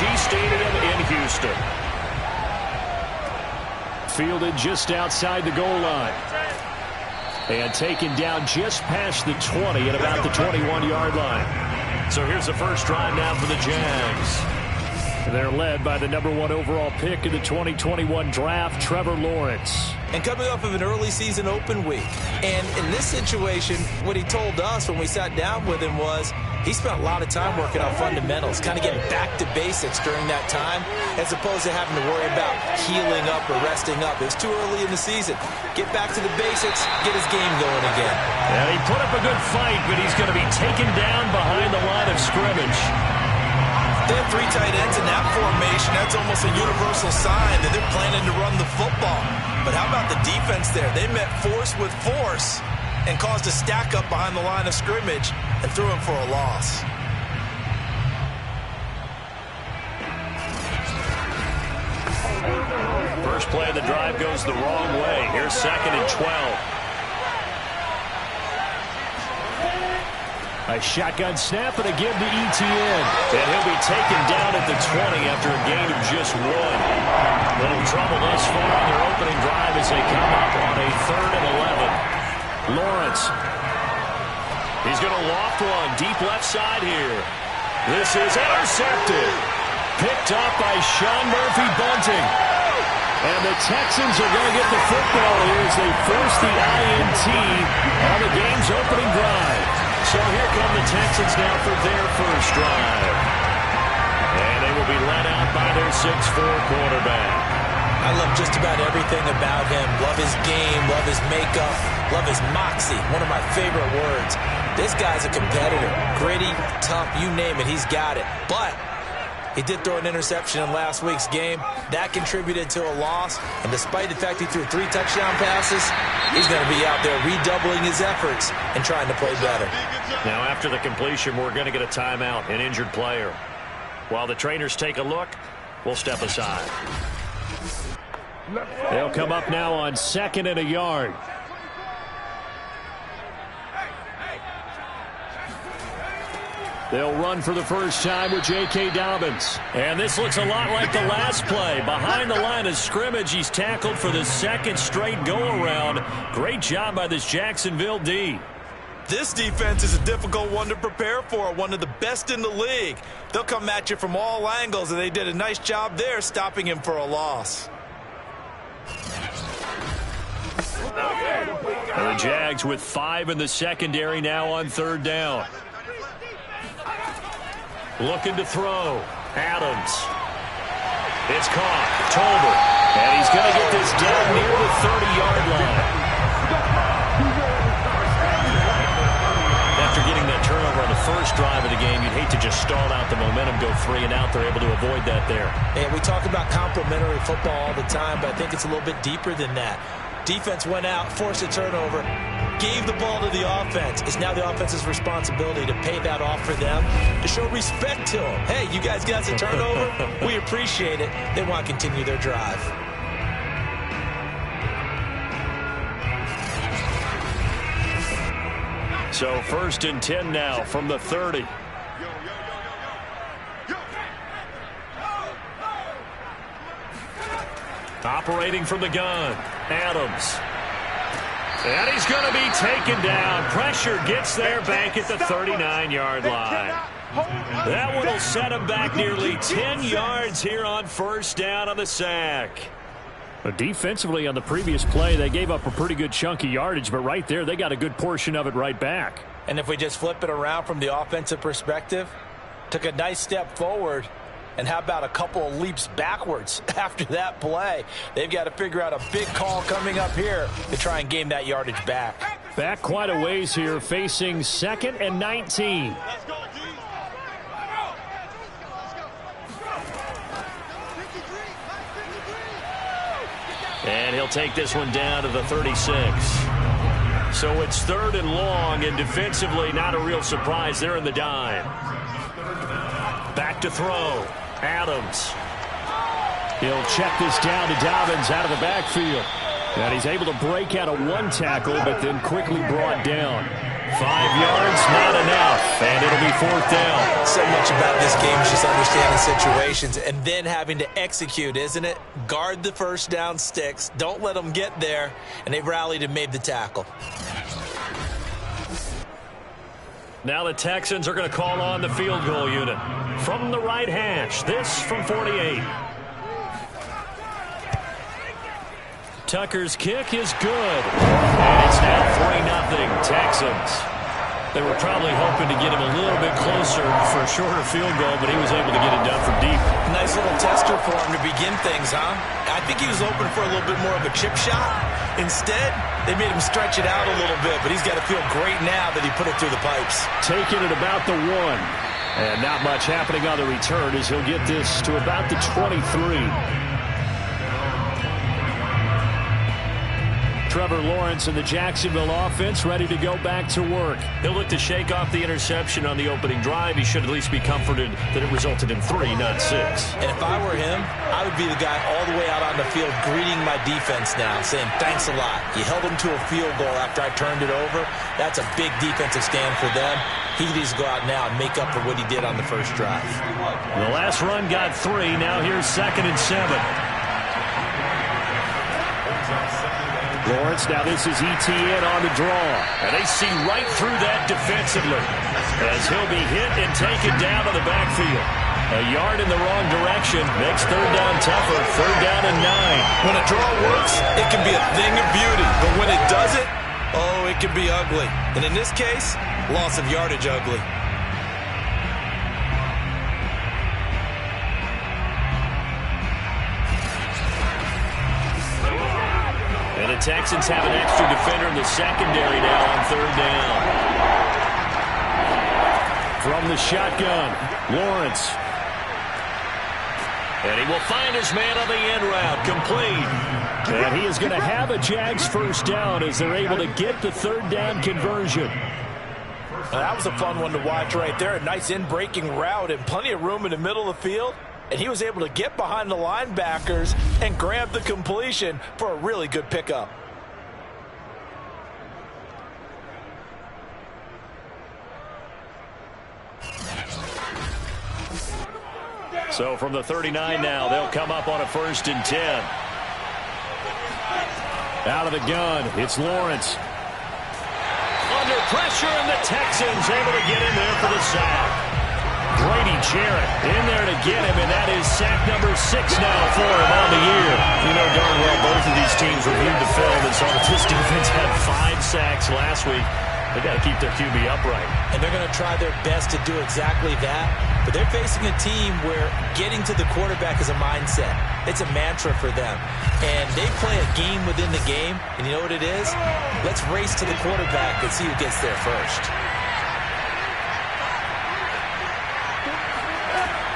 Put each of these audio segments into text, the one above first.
AT&T Stadium in Houston. Fielded just outside the goal line. And taken down just past the 20 at about the 21-yard line. So here's the first drive now for the Jags. They're led by the #1 overall pick in the 2021 draft, Trevor Lawrence. And coming off of an early season open week. And in this situation, what he told us when we sat down with him was he spent a lot of time working on fundamentals, kind of getting back to basics during that time, as opposed to having to worry about healing up or resting up. It's too early in the season. Get back to the basics, get his game going again. And he put up a good fight, but he's going to be taken down behind the line of scrimmage. They have 3 tight ends in that formation. That's almost a universal sign that they're planning to run the football. But how about the defense there? They met force with force and caused a stack up behind the line of scrimmage and threw him for a loss. First play of the drive goes the wrong way. Here's 2nd and 12. A shotgun snap and a give to Etienne. And he'll be taken down at the 20 after a gain of just 1. Little trouble thus far on their opening drive as they come up on a 3rd and 11. Lawrence. He's going to loft one deep left side here. This is intercepted. Picked up by Sean Murphy-Bunting. And the Texans are going to get the football here as they force the INT on the game's opening drive. So here come the Texans now for their first drive. And they will be led out by their 6'4 quarterback. I love just about everything about him. Love his game, love his makeup, love his moxie. One of my favorite words. This guy's a competitor. Gritty, tough, you name it, he's got it. But he did throw an interception in last week's game. That contributed to a loss. And despite the fact he threw 3 touchdown passes, he's going to be out there redoubling his efforts and trying to play better. Now, after the completion, we're going to get a timeout, an injured player. While the trainers take a look, we'll step aside. They'll come up now on 2nd and a yard. They'll run for the first time with J.K. Dobbins. And this looks a lot like the last play. Behind the line of scrimmage, he's tackled for the 2nd straight go-around. Great job by this Jacksonville D. This defense is a difficult one to prepare for, one of the best in the league. They'll come at you from all angles, and they did a nice job there stopping him for a loss. And the Jags with 5 in the secondary now on 3rd down. Looking to throw. Adams. It's caught. Tolbert. And he's going to get this down near the 30-yard line. After getting that turnover on the first drive of the game, you'd hate to just stall out the momentum, go 3 and out. They're able to avoid that there. And we talk about complementary football all the time, but I think it's a little bit deeper than that. Defense went out, forced a turnover, gave the ball to the offense. It's now the offense's responsibility to pay that off for them, to show respect to them. Hey, you guys got a turnover? We appreciate it. They want to continue their drive. So 1st and 10 now from the 30. Operating from the gun, Adams. And he's going to be taken down. Pressure gets there back at the 39-yard line. That one will set him back nearly 10 yards here on 1st down on the sack. But defensively on the previous play, they gave up a pretty good chunk of yardage, but right there they got a good portion of it right back. And if we just flip it around from the offensive perspective, took a nice step forward, and how about a couple of leaps backwards after that play? They've got to figure out a big call coming up here to try and gain that yardage back. Back quite a ways here, facing 2nd and 19. And he'll take this one down to the 36. So it's 3rd and long, and defensively not a real surprise. They're in the dime. Back to throw. Adams. He'll check this down to Dobbins out of the backfield. And he's able to break out of 1 tackle, but then quickly brought down. 5 yards, not enough, and it'll be 4th down. So much about this game is just understanding situations and then having to execute, isn't it? Guard the first down sticks. Don't let them get there, and they rallied and made the tackle. Now the Texans are going to call on the field goal unit. From the right hash, this from 48. Tucker's kick is good. And it's now 3-0 Texans. They were probably hoping to get him a little bit closer for a shorter field goal, but he was able to get it done from deep. Nice little tester for him to begin things, huh? I think he was hoping for a little bit more of a chip shot. Instead, they made him stretch it out a little bit, but he's got to feel great now that he put it through the pipes. Taking it about the 1. And not much happening on the return as he'll get this to about the 23. Trevor Lawrence and the Jacksonville offense ready to go back to work. He'll look to shake off the interception on the opening drive. He should at least be comforted that it resulted in 3, not 6. And if I were him, I would be the guy all the way out on the field greeting my defense now, saying thanks a lot. You held him to a field goal after I turned it over. That's a big defensive stand for them. He needs to go out now and make up for what he did on the first drive. The last run got 3. Now here's 2nd and 7. Lawrence, now this is ETN on the draw. And they see right through that defensively as he'll be hit and taken down to the backfield. A yard in the wrong direction makes 3rd down tougher. 3rd down and 9. When a draw works, it can be a thing of beauty. But when it doesn't, oh, it can be ugly. And in this case, loss of yardage ugly. And the Texans have an extra defender in the secondary now on 3rd down. From the shotgun, Lawrence. And he will find his man on the end route, complete. And he is going to have a Jags 1st down as they're able to get the 3rd down conversion. That was a fun one to watch right there. A nice in-breaking route and plenty of room in the middle of the field. And he was able to get behind the linebackers and grab the completion for a really good pickup. So from the 39 now, they'll come up on a 1st and 10. Out of the gun, it's Lawrence. Under pressure, and the Texans able to get in there for the sack. Grady Jarrett in there to get him, and that is sack number 6 now for him on the year. You know darn well both of these teams reviewed the film and saw that this defense had 5 sacks last week. They got to keep their QB upright. And they're going to try their best to do exactly that. But they're facing a team where getting to the quarterback is a mindset. It's a mantra for them. And they play a game within the game. And you know what it is? Let's race to the quarterback and see who gets there first.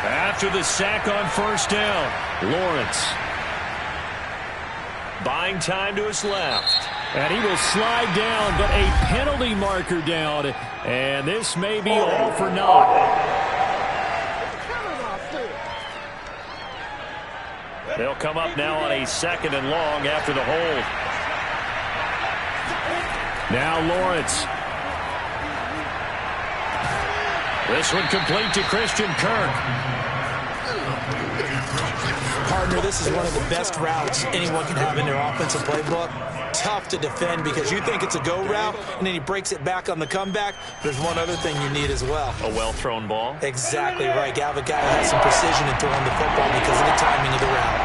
After the sack on 1st down, Lawrence. Buying time to his left. And he will slide down, but a penalty marker down. And this may be all for naught. They'll come up now on a 2nd and long after the hold. Now Lawrence. This one complete to Christian Kirk. Partner, this is one of the best routes anyone can have in their offensive playbook. Tough to defend because you think it's a go route, and then he breaks it back on the comeback. There's one other thing you need as well. A well-thrown ball. Exactly right. You have a guy who has some precision in throwing the football because of the timing of the route.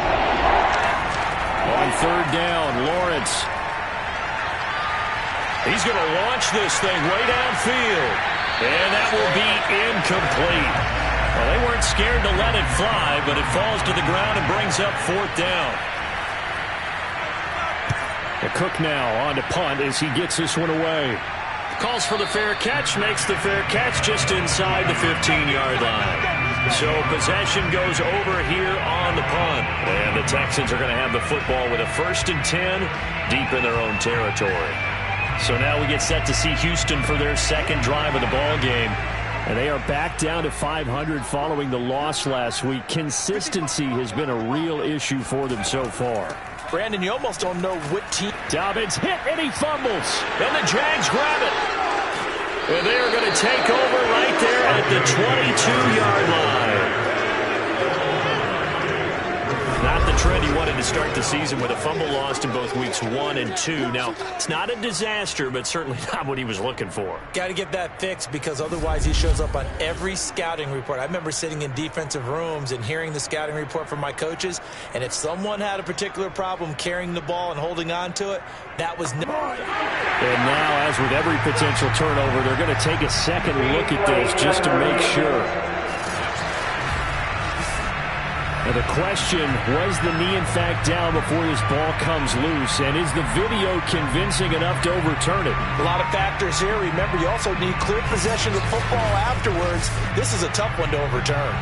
On 3rd down, Lawrence. He's going to launch this thing way downfield. And that will be incomplete. Well, they weren't scared to let it fly, but it falls to the ground and brings up 4th down. Cook now on to punt as he gets this one away. Calls for the fair catch, makes the fair catch just inside the 15-yard line. So possession goes over here on the punt. And the Texans are going to have the football with a 1st and 10 deep in their own territory. So now we get set to see Houston for their 2nd drive of the ball game. And they are back down to 500 following the loss last week. Consistency has been a real issue for them so far. Brandon, you almost don't know what team. Dobbins hit and he fumbles. And the Jags grab it. And they are going to take over right there at the 22-yard line. Not the trend he wanted to start the season with a fumble lost in both weeks 1 and 2. Now, it's not a disaster, but certainly not what he was looking for. Got to get that fixed because otherwise he shows up on every scouting report. I remember sitting in defensive rooms and hearing the scouting report from my coaches, and if someone had a particular problem carrying the ball and holding on to it, that was no. And now, as with every potential turnover, they're going to take a second look at this just to make sure. Now the question, was the knee in fact down before this ball comes loose? And is the video convincing enough to overturn it? A lot of factors here. Remember, you also need clear possession of the football afterwards. This is a tough one to overturn.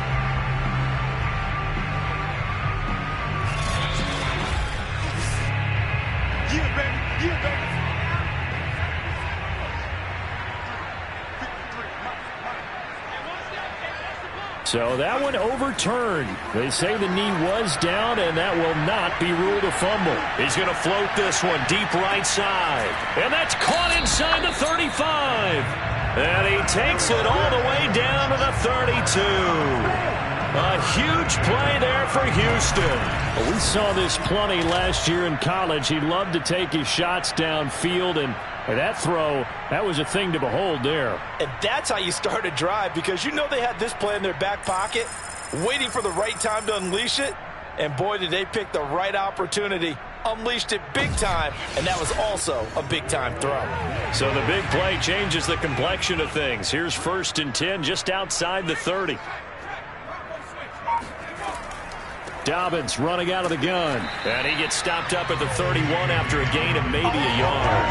Yeah, baby. Yeah, baby. So that one overturned. They say the knee was down, and that will not be ruled a fumble. He's going to float this one deep right side. And that's caught inside the 35. And he takes it all the way down to the 32. A huge play there for Houston. Well, we saw this plenty last year in college. He loved to take his shots downfield, and that throw, that was a thing to behold there. And that's how you start a drive, because you know they had this play in their back pocket, waiting for the right time to unleash it. And boy, did they pick the right opportunity. Unleashed it big time, and that was also a big-time throw. So the big play changes the complexion of things. Here's 1st and 10 just outside the 30. Dobbins running out of the gun. And he gets stopped up at the 31 after a gain of maybe a yard.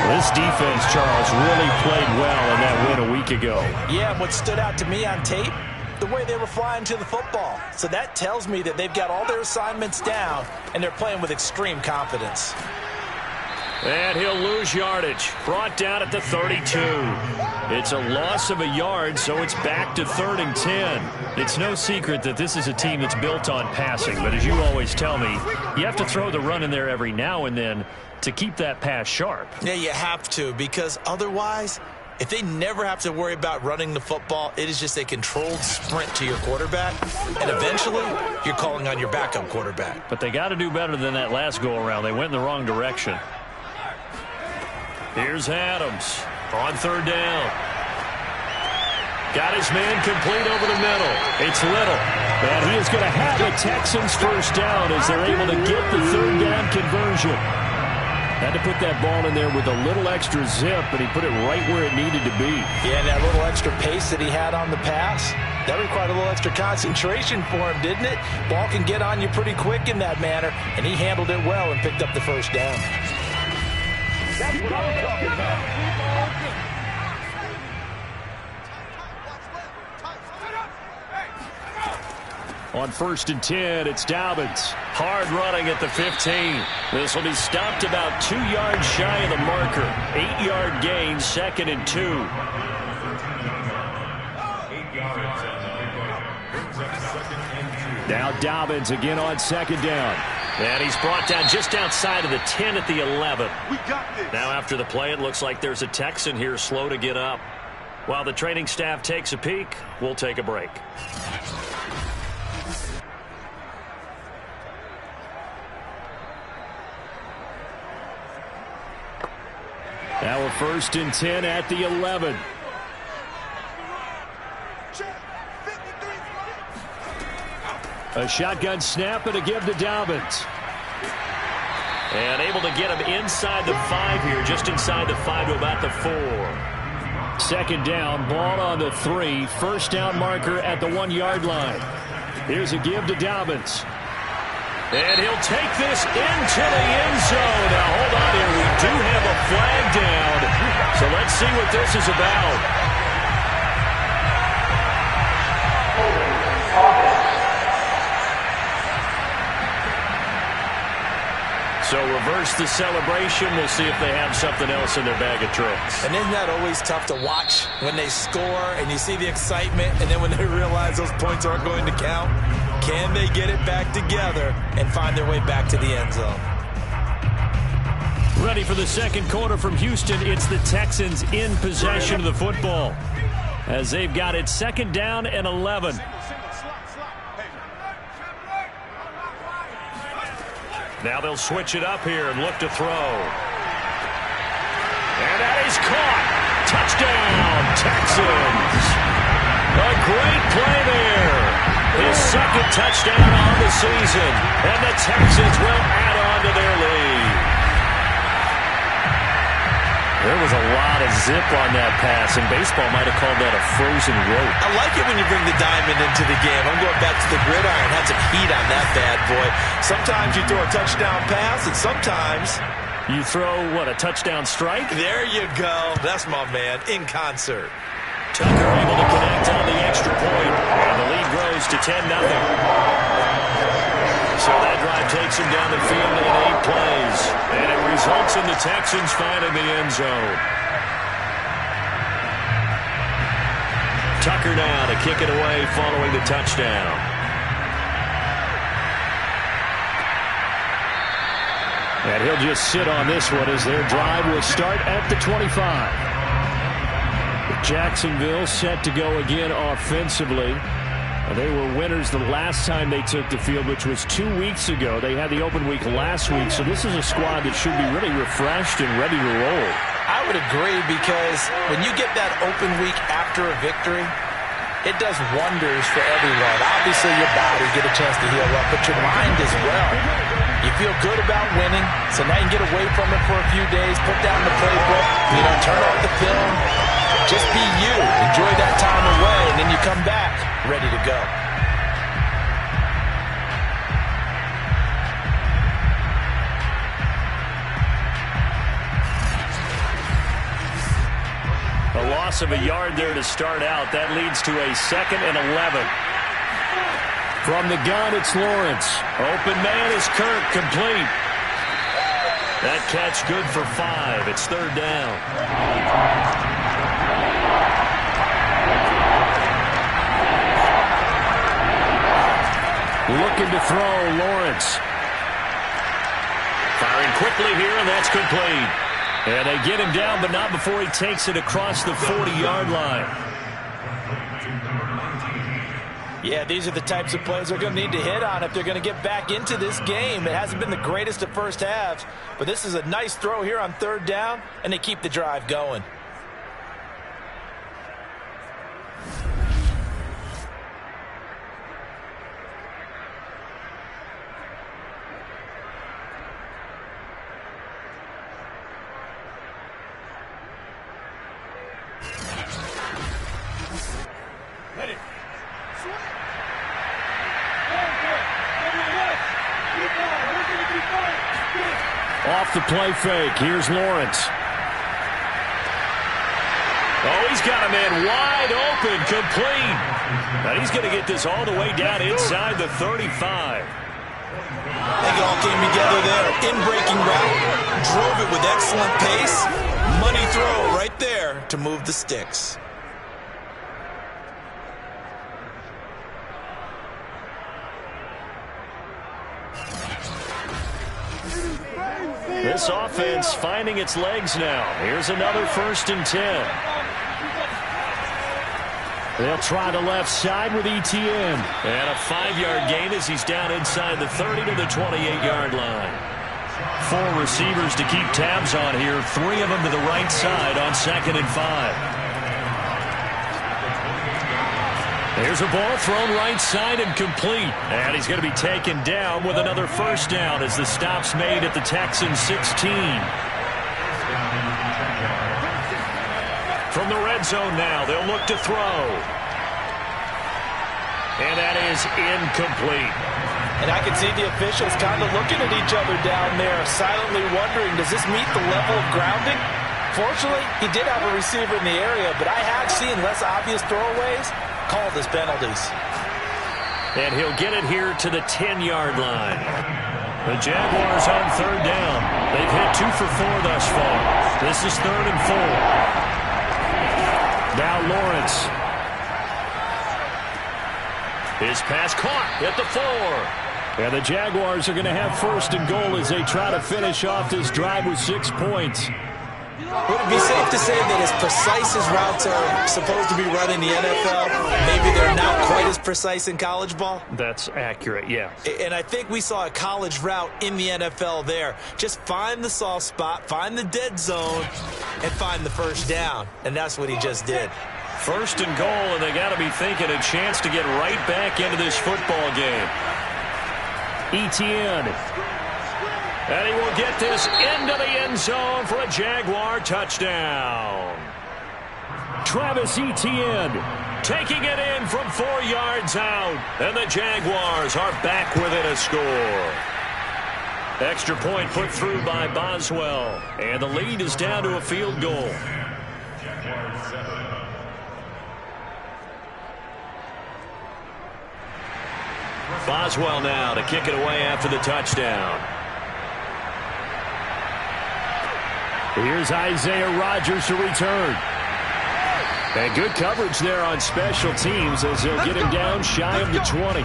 This defense, Charles, really played well in that win a week ago. Yeah, and what stood out to me on tape, the way they were flying to the football. So that tells me that they've got all their assignments down, and they're playing with extreme confidence. And he'll lose yardage. Brought down at the 32. It's a loss of a yard, so it's back to 3rd and 10. It's no secret that this is a team that's built on passing, but as you always tell me, you have to throw the run in there every now and then to keep that pass sharp. Yeah, you have to, because otherwise, if they never have to worry about running the football, it is just a controlled sprint to your quarterback, and eventually you're calling on your backup quarterback. But they got to do better than that last go-around. They went in the wrong direction. Here's Adams on 3rd down. Got his man complete over the middle. It's Little. And he is going to have the Texans 1st down as they're able to get the 3rd down conversion. Had to put that ball in there with a little extra zip, but he put it right where it needed to be. Yeah, that little extra pace that he had on the pass, that required a little extra concentration for him, didn't it? Ball can get on you pretty quick in that manner, and he handled it well and picked up the 1st down. That's what I'm talking about. On 1st and 10, it's Dobbins. Hard running at the 15. This will be stopped about 2 yards shy of the marker. 8-yard gain, 2nd and 2. Now Dobbins again on 2nd down. And he's brought down just outside of the 10 at the 11. Now after the play, it looks like there's a Texan here slow to get up. While the training staff takes a peek, we'll take a break. Now a 1st and 10 at the 11. A shotgun snap and a give to Dobbins. And able to get him inside the 5 here, just inside the 5 to about the 4. 2nd down, ball on the 3. 1st down marker at the 1-yard line. Here's a give to Dobbins. And he'll take this into the end zone. Now, hold on here. We do have a flag down. So let's see what this is about. So reverse the celebration. We'll see if they have something else in their bag of tricks. And isn't that always tough to watch when they score and you see the excitement, and then when they realize those points aren't going to count? Can they get it back together and find their way back to the end zone? Ready for the second quarter from Houston. It's the Texans in possession of the football as they've got it second down and 11. Now they'll switch it up here and look to throw. And that is caught. Touchdown, Texans. A great play there. His second touchdown on the season. And the Texans will add on to their lead. There was a lot of zip on that pass, and baseball might have called that a frozen rope. I like it when you bring the diamond into the game. I'm going back to the gridiron. Had some heat on that bad boy. Sometimes you throw a touchdown pass, and sometimes you throw, what, a touchdown strike? There you go. That's my man, in concert. Tucker able to connect on the extra point, and the lead grows to 10-0. So that drive takes him down the field in 8 plays, and it results in the Texans finding the end zone. Tucker now to kick it away following the touchdown. And he'll just sit on this one as their drive will start at the 25. Jacksonville set to go again offensively. They were winners the last time they took the field, which was 2 weeks ago. They had the open week last week, so this is a squad that should be really refreshed and ready to roll. I would agree, because when you get that open week after a victory, it does wonders for everyone. Obviously, your body get a chance to heal up, but your mind as well. You feel good about winning, so now you can get away from it for a few days, put down the playbook, turn off the film. Just be you. Enjoy that time away, and then you come back ready to go. A loss of a yard there to start out. That leads to a 2nd and 11. From the gun, it's Lawrence. Open man is Kirk, complete. That catch good for 5. It's 3rd down. Looking to throw, Lawrence. Firing quickly here, and that's complete. And they get him down, but not before he takes it across the 40-yard line. Yeah, these are the types of plays they're going to need to hit on if they're going to get back into this game. It hasn't been the greatest of first halves, but this is a nice throw here on 3rd down, and they keep the drive going. Off the play fake. Here's Lawrence. Oh, he's got a man wide open, complete. And he's going to get this all the way down inside the 35. I think it all came together there. In-breaking route, drove it with excellent pace. Money throw right there to move the sticks. This offense finding its legs now. Here's another 1st and 10. They'll try the left side with Etienne. And a 5-yard gain as he's down inside the 30 to the 28-yard line. 4 receivers to keep tabs on here. 3 of them to the right side on 2nd and 5. There's a ball thrown right side and complete. And he's going to be taken down with another 1st down as the stop's made at the Texans 16. From the red zone now, they'll look to throw. And that is incomplete. And I can see the officials kind of looking at each other down there, silently wondering, does this meet the level of grounding? Fortunately, he did have a receiver in the area, but I have seen less obvious throwaways called as penalties. And he'll get it here to the 10-yard line. The Jaguars on 3rd down. They've hit 2 for 4 thus far. This is 3rd and 4. Now Lawrence. His pass caught at the 4. And the Jaguars are going to have first and goal as they try to finish off this drive with 6 points. Would it be safe to say that as precise as routes are supposed to be run in the NFL, maybe they're not quite as precise in college ball? That's accurate, yeah. And I think we saw a college route in the NFL there. Just find the soft spot, find the dead zone, and find the first down. And that's what he just did. First and goal, and they got to be thinking a chance to get right back into this football game. Etienne. And he will get this into the end zone for a Jaguar touchdown. Travis Etienne taking it in from 4 yards out. And the Jaguars are back within a score. Extra point put through by Boswell. And the lead is down to a field goal. Boswell now to kick it away after the touchdown. Here's Isaiah Rodgers to return. And good coverage there on special teams as they'll get him down shy of the 20.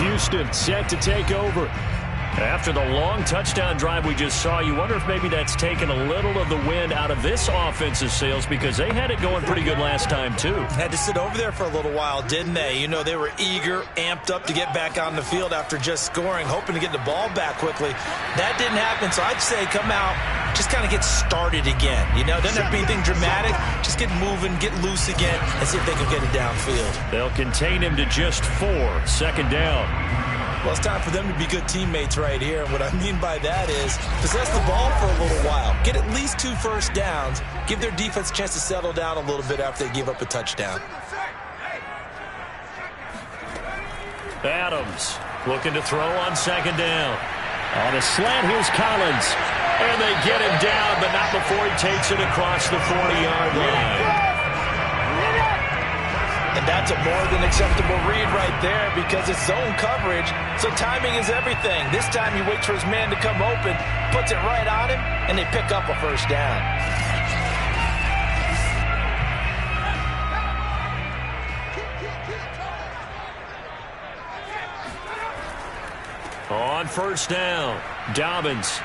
Houston set to take over. After the long touchdown drive we just saw, you wonder if maybe that's taken a little of the wind out of this offensive sails because they had it going pretty good last time, too. Had to sit over there for a little while, didn't they? You know, they were eager, amped up to get back on the field after just scoring, hoping to get the ball back quickly. That didn't happen, so I'd say come out, just kind of get started again. You know, doesn't have to be anything dramatic. Just get moving, get loose again, and see if they can get it downfield. They'll contain him to just 4, second down. Well, it's time for them to be good teammates right here. And what I mean by that is possess the ball for a little while. Get at least 2 first downs. Give their defense a chance to settle down a little bit after they give up a touchdown. Adams looking to throw on second down. On a slant, here's Collins. And they get him down, but not before he takes it across the 40-yard line. And that's a more than acceptable read right there because it's zone coverage, so timing is everything. This time he waits for his man to come open, puts it right on him, and they pick up a first down. On first down, Dobbins.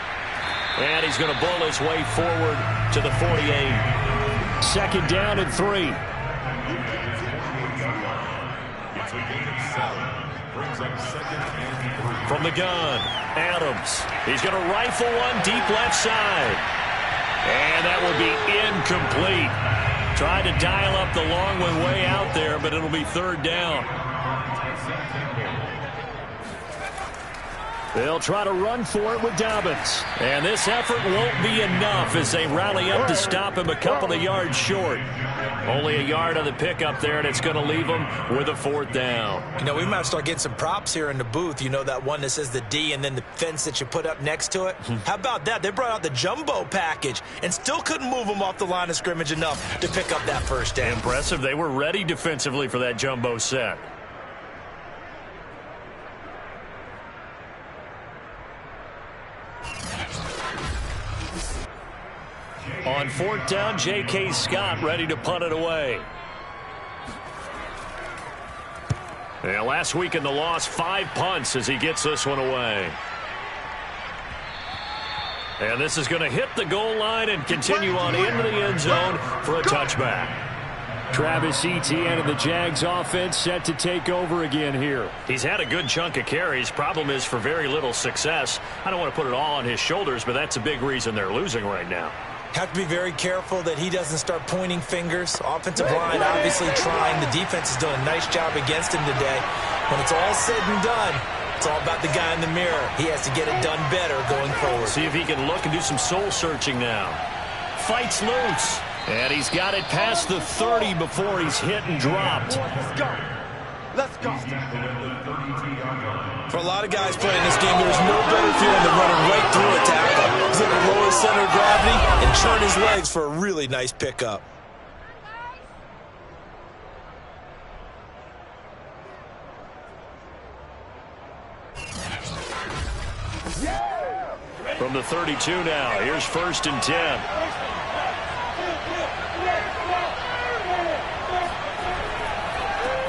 And he's going to bull his way forward to the 48. Second down and 3. From the gun, Adams. He's going to rifle one deep left side. And that will be incomplete. Tried to dial up the long one way out there, but it'll be third down. They'll try to run for it with Dobbins. And this effort won't be enough as they rally up to stop him a couple of yards short. Only a yard on the pickup there, and it's going to leave them with a fourth down. You know, we might start getting some props here in the booth. You know that one that says the D and then the fence that you put up next to it? How about that? They brought out the jumbo package and still couldn't move them off the line of scrimmage enough to pick up that first down. Impressive. They were ready defensively for that jumbo set. On fourth down, J.K. Scott ready to punt it away. Yeah, last week in the loss, 5 punts as he gets this one away. And this is going to hit the goal line and continue on into the end zone for a touchback. Travis Etienne and the Jags offense set to take over again here. He's had a good chunk of carries. Problem is for very little success. I don't want to put it all on his shoulders, but that's a big reason they're losing right now. Have to be very careful that he doesn't start pointing fingers. Offensive line obviously trying. The defense is doing a nice job against him today. When it's all said and done, it's all about the guy in the mirror. He has to get it done better going forward. See if he can look and do some soul searching now. Fights loose. And he's got it past the 30 before he's hit and dropped. Let's go. Let's go. For a lot of guys playing this game, there's no better feeling than running right through a tackle. He's able to lower his center of gravity and turn his legs for a really nice pickup. From the 32 now, here's first and 10.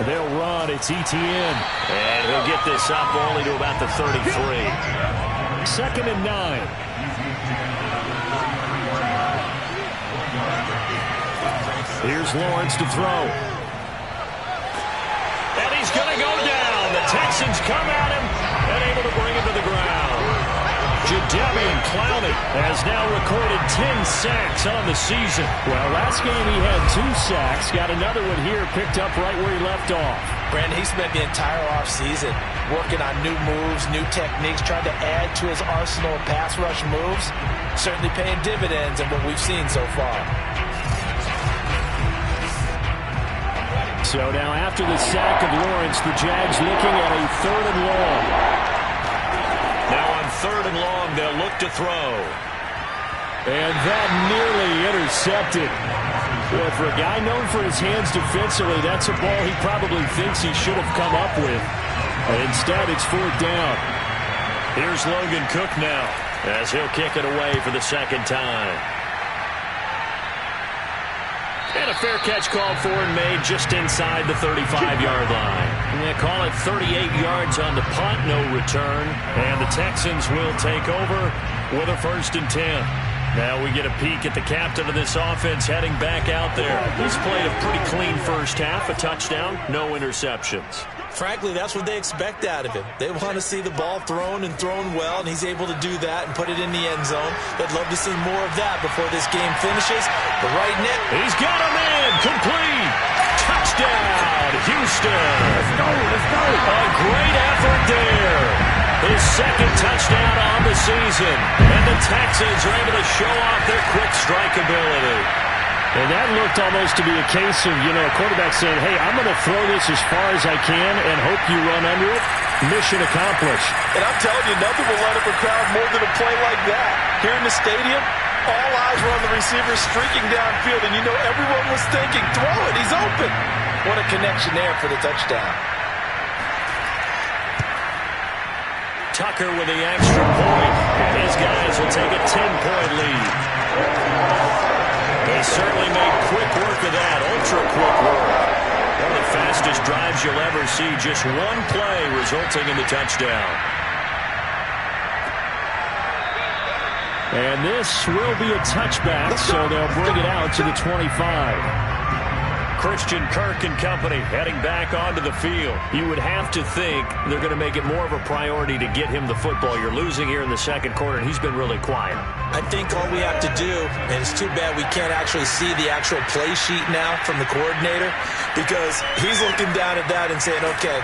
They'll run. It's Etienne. And he'll get this up only to about the 33. 2nd and 9. Here's Lawrence to throw. And he's going to go down. The Texans come at him and able to bring him to the ground. Jadeveon Clowney has now recorded 10 sacks on the season. Well, last game he had 2 sacks. Got another one here picked up right where he left off. Brandon, he spent the entire offseason working on new moves, new techniques, trying to add to his arsenal of pass rush moves. Certainly paying dividends in what we've seen so far. So now after the sack of Lawrence, the Jags looking at a 3rd and long. Now on 3rd and long, they'll look to throw. And that nearly intercepted. Well, for a guy known for his hands defensively, that's a ball he probably thinks he should have come up with. And instead, it's 4th down. Here's Logan Cook now as he'll kick it away for the 2nd time. And a fair catch called for and made just inside the 35-yard line. And they call it 38 yards on the punt, no return. And the Texans will take over with a 1st and 10. Now we get a peek at the captain of this offense heading back out there. He's played a pretty clean first half, a touchdown, no interceptions. Frankly, that's what they expect out of him. They want to see the ball thrown and thrown well, and he's able to do that and put it in the end zone. They'd love to see more of that before this game finishes. But right now, he's got him in, complete. Touchdown, Houston. Let's go, let's go. A great effort there. His 2nd touchdown on the season. And the Texans are able to show off their quick strike ability. And that looked almost to be a case of, a quarterback saying, hey, I'm going to throw this as far as I can and hope you run under it. Mission accomplished. And I'm telling you, nothing will light up a crowd more than a play like that. Here in the stadium, all eyes were on the receiver streaking downfield, and everyone was thinking, throw it, he's open. What a connection there for the touchdown. Tucker with the extra point. And his guys will take a 10-point lead. They certainly made quick work of that, ultra-quick work. One of the fastest drives you'll ever see, just one play resulting in the touchdown. And this will be a touchback, so they'll bring it out to the 25. Christian Kirk and company heading back onto the field. You would have to think they're going to make it more of a priority to get him the football. You're losing here in the 2nd quarter, and he's been really quiet. I think all we have to do, and it's too bad we can't actually see the actual play sheet now from the coordinator, because he's looking down at that and saying, okay,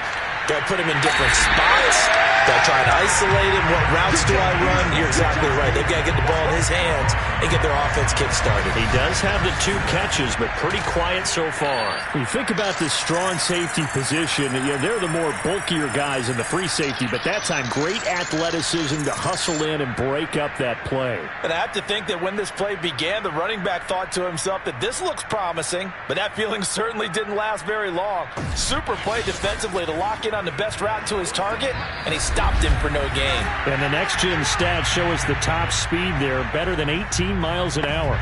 do I put him in different spots? Do I try to isolate him? What routes do I run? You're exactly right. They've got to get the ball in his hands and get their offense kick-started. He does have the 2 catches, but pretty quiet so far. When you think about this strong safety position, they're the more bulkier guys in the free safety, but that time great athleticism to hustle in and break up that play. And I have to think that when this play began, the running back thought to himself that this looks promising, but that feeling certainly didn't last very long. Super play defensively to lock in on the best route to his target, and he stopped him for no gain. And the next-gen stats show us the top speed there, better than 18 miles an hour.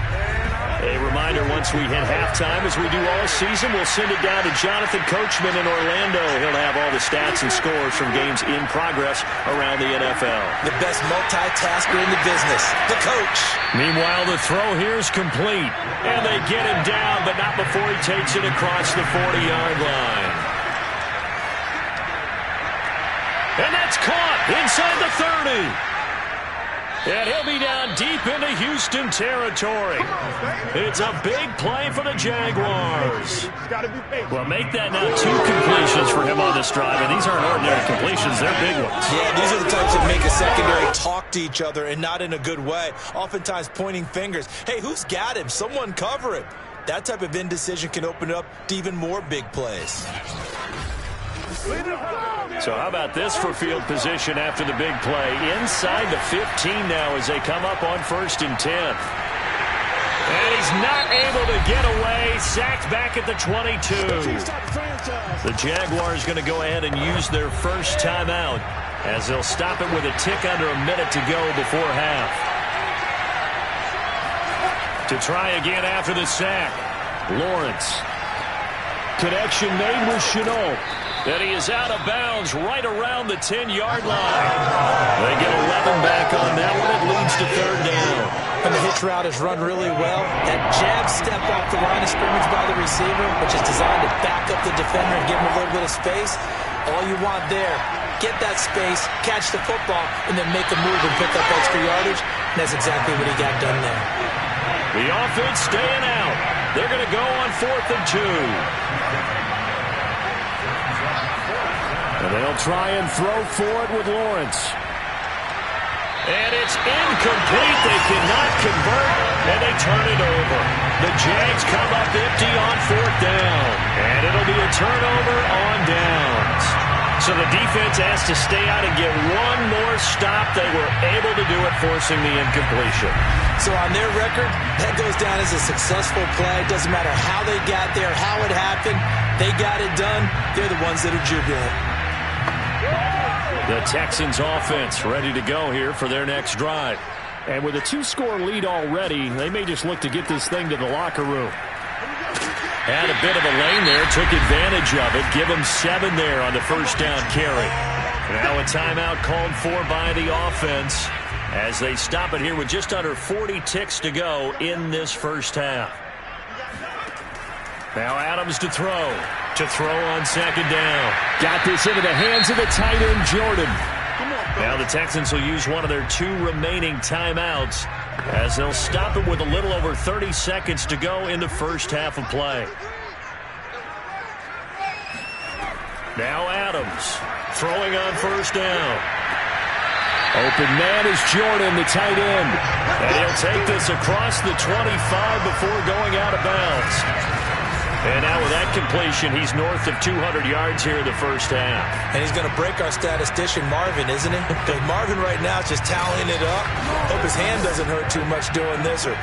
A reminder, once we hit halftime, as we do all season, we'll send it down to Jonathan Coachman in Orlando. He'll have all the stats and scores from games in progress around the NFL. The best multitasker in the business, the coach. Meanwhile, the throw here is complete. And they get him down, but not before he takes it across the 40-yard line. And that's caught inside the 30. And he'll be down deep into Houston territory. It's a big play for the Jaguars. Well, make that now 2 completions for him on this drive, and these aren't ordinary completions. They're big ones. Yeah, these are the types that make a secondary talk to each other, and not in a good way. Oftentimes pointing fingers. Hey, who's got him? Someone cover him. That type of indecision can open up to even more big plays. So how about this for field position after the big play? Inside the 15 now as they come up on 1st and 10. And he's not able to get away. Sacked back at the 22. The Jaguars going to go ahead and use their first timeout as they'll stop it with a tick under a minute to go before half. To try again after the sack, Lawrence. Connection made with Shenault. And he is out of bounds right around the 10-yard line. They get 11 back on that one. It leads to third down. And the hitch route is run really well. That jab step off the line of scrimmage by the receiver, which is designed to back up the defender and give him a little bit of space. All you want there, get that space, catch the football, and then make a move and pick up extra yardage. And that's exactly what he got done there. The offense staying out. They're going to go on 4th and 2. And they'll try and throw for it with Lawrence. And it's incomplete. They cannot convert, and they turn it over. The Jags come up empty on 4th down. And it'll be a turnover on downs. So the defense has to stay out and get one more stop. They were able to do it, forcing the incompletion. So on their record, that goes down as a successful play. Doesn't matter how they got there, how it happened. They got it done. They're the ones that are jubilant. The Texans offense ready to go here for their next drive. And with a 2-score lead already, they may just look to get this thing to the locker room. Had a bit of a lane there, took advantage of it. Give them 7 there on the first down carry. Now a timeout called for by the offense as they stop it here with just under 40 ticks to go in this first half. Now Adams to throw. To throw on second down. Got this into the hands of the tight end, Jordan. Now the Texans will use one of their 2 remaining timeouts as they'll stop it with a little over 30 seconds to go in the first half of play. Now Adams throwing on first down. Open man is Jordan, the tight end. And he'll take this across the 25 before going out of bounds. And now with that completion, he's north of 200 yards here in the first half. And he's going to break our statistician, Marvin, isn't he? Because Marvin right now is just tallying it up. Hope his hand doesn't hurt too much doing this or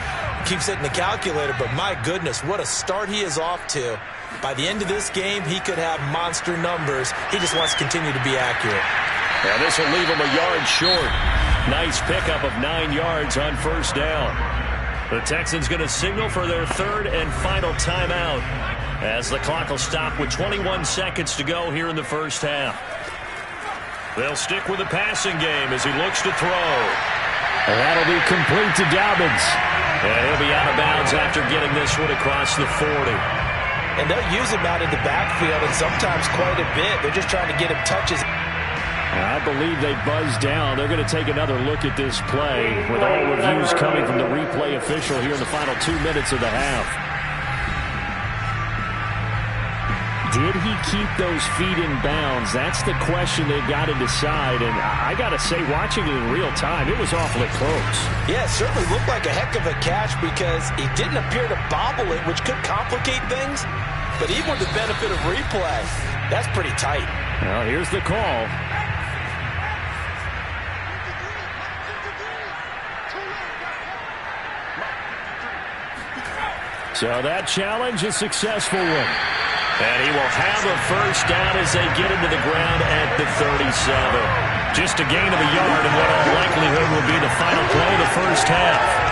keeps hitting the calculator. But my goodness, what a start he is off to. By the end of this game, he could have monster numbers. He just wants to continue to be accurate. Now this will leave him a yard short. Nice pickup of 9 yards on first down. The Texans going to signal for their 3rd and final timeout as the clock will stop with 21 seconds to go here in the first half. They'll stick with the passing game as he looks to throw. And that'll be complete to Dobbins. And he'll be out of bounds after getting this one across the 40. And they'll use him out in the backfield and sometimes quite a bit. They're just trying to get him touches. I believe they buzzed down. They're going to take another look at this play with all reviews coming from the replay official here in the final 2 minutes of the half. Did he keep those feet in bounds? That's the question they've got to decide. And I got to say, watching it in real time, it was awfully close. Yeah, it certainly looked like a heck of a catch because he didn't appear to bobble it, which could complicate things. But even with the benefit of replay, that's pretty tight. Well, here's the call. So that challenge is a successful one. And he will have a first down as they get into the ground at the 37. Just a gain of a yard in what all likelihood will be the final play of the first half.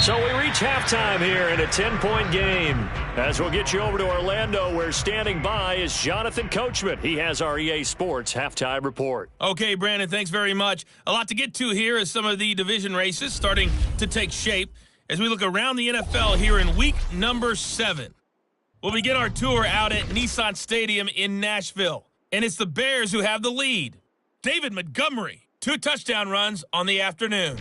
So we reach halftime here in a 10-point game. As we'll get you over to Orlando, where standing by is Jonathan Coachman. He has our EA Sports halftime report. Okay, Brandon, thanks very much. A lot to get to here as some of the division races starting to take shape as we look around the NFL here in week number 7. We'll begin our tour out at Nissan Stadium in Nashville. And it's the Bears who have the lead. David Montgomery, 2 touchdown runs on the afternoon.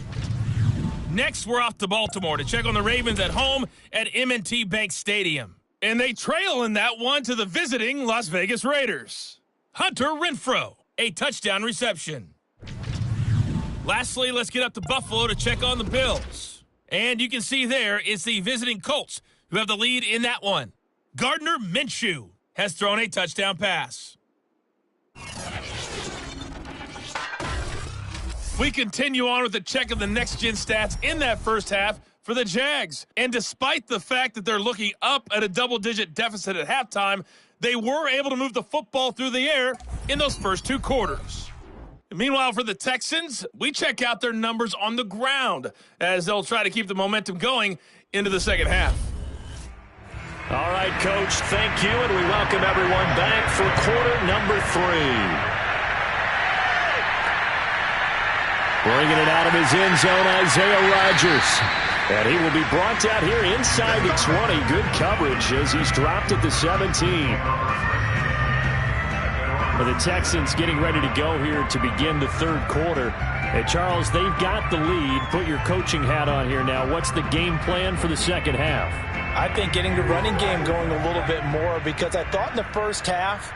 Next, we're off to Baltimore to check on the Ravens at home at M&T Bank Stadium. And they trail in that one to the visiting Las Vegas Raiders. Hunter Renfrow, a touchdown reception. Lastly, let's get up to Buffalo to check on the Bills. And you can see there it's the visiting Colts who have the lead in that one. Gardner Minshew has thrown a touchdown pass. We continue on with a check of the next-gen stats in that first half for the Jags. And despite the fact that they're looking up at a double-digit deficit at halftime, they were able to move the football through the air in those first 2 quarters. Meanwhile, for the Texans, we check out their numbers on the ground as they'll try to keep the momentum going into the second half. All right, Coach, thank you, and we welcome everyone back for quarter number 3. Bringing it out of his end zone, Isaiah Rodgers. And he will be brought down here inside the 20. Good coverage as he's dropped at the 17. For the Texans getting ready to go here to begin the third quarter. Hey, Charles, they've got the lead. Put your coaching hat on here now. What's the game plan for the second half? I think getting the running game going a little bit more, because I thought in the first half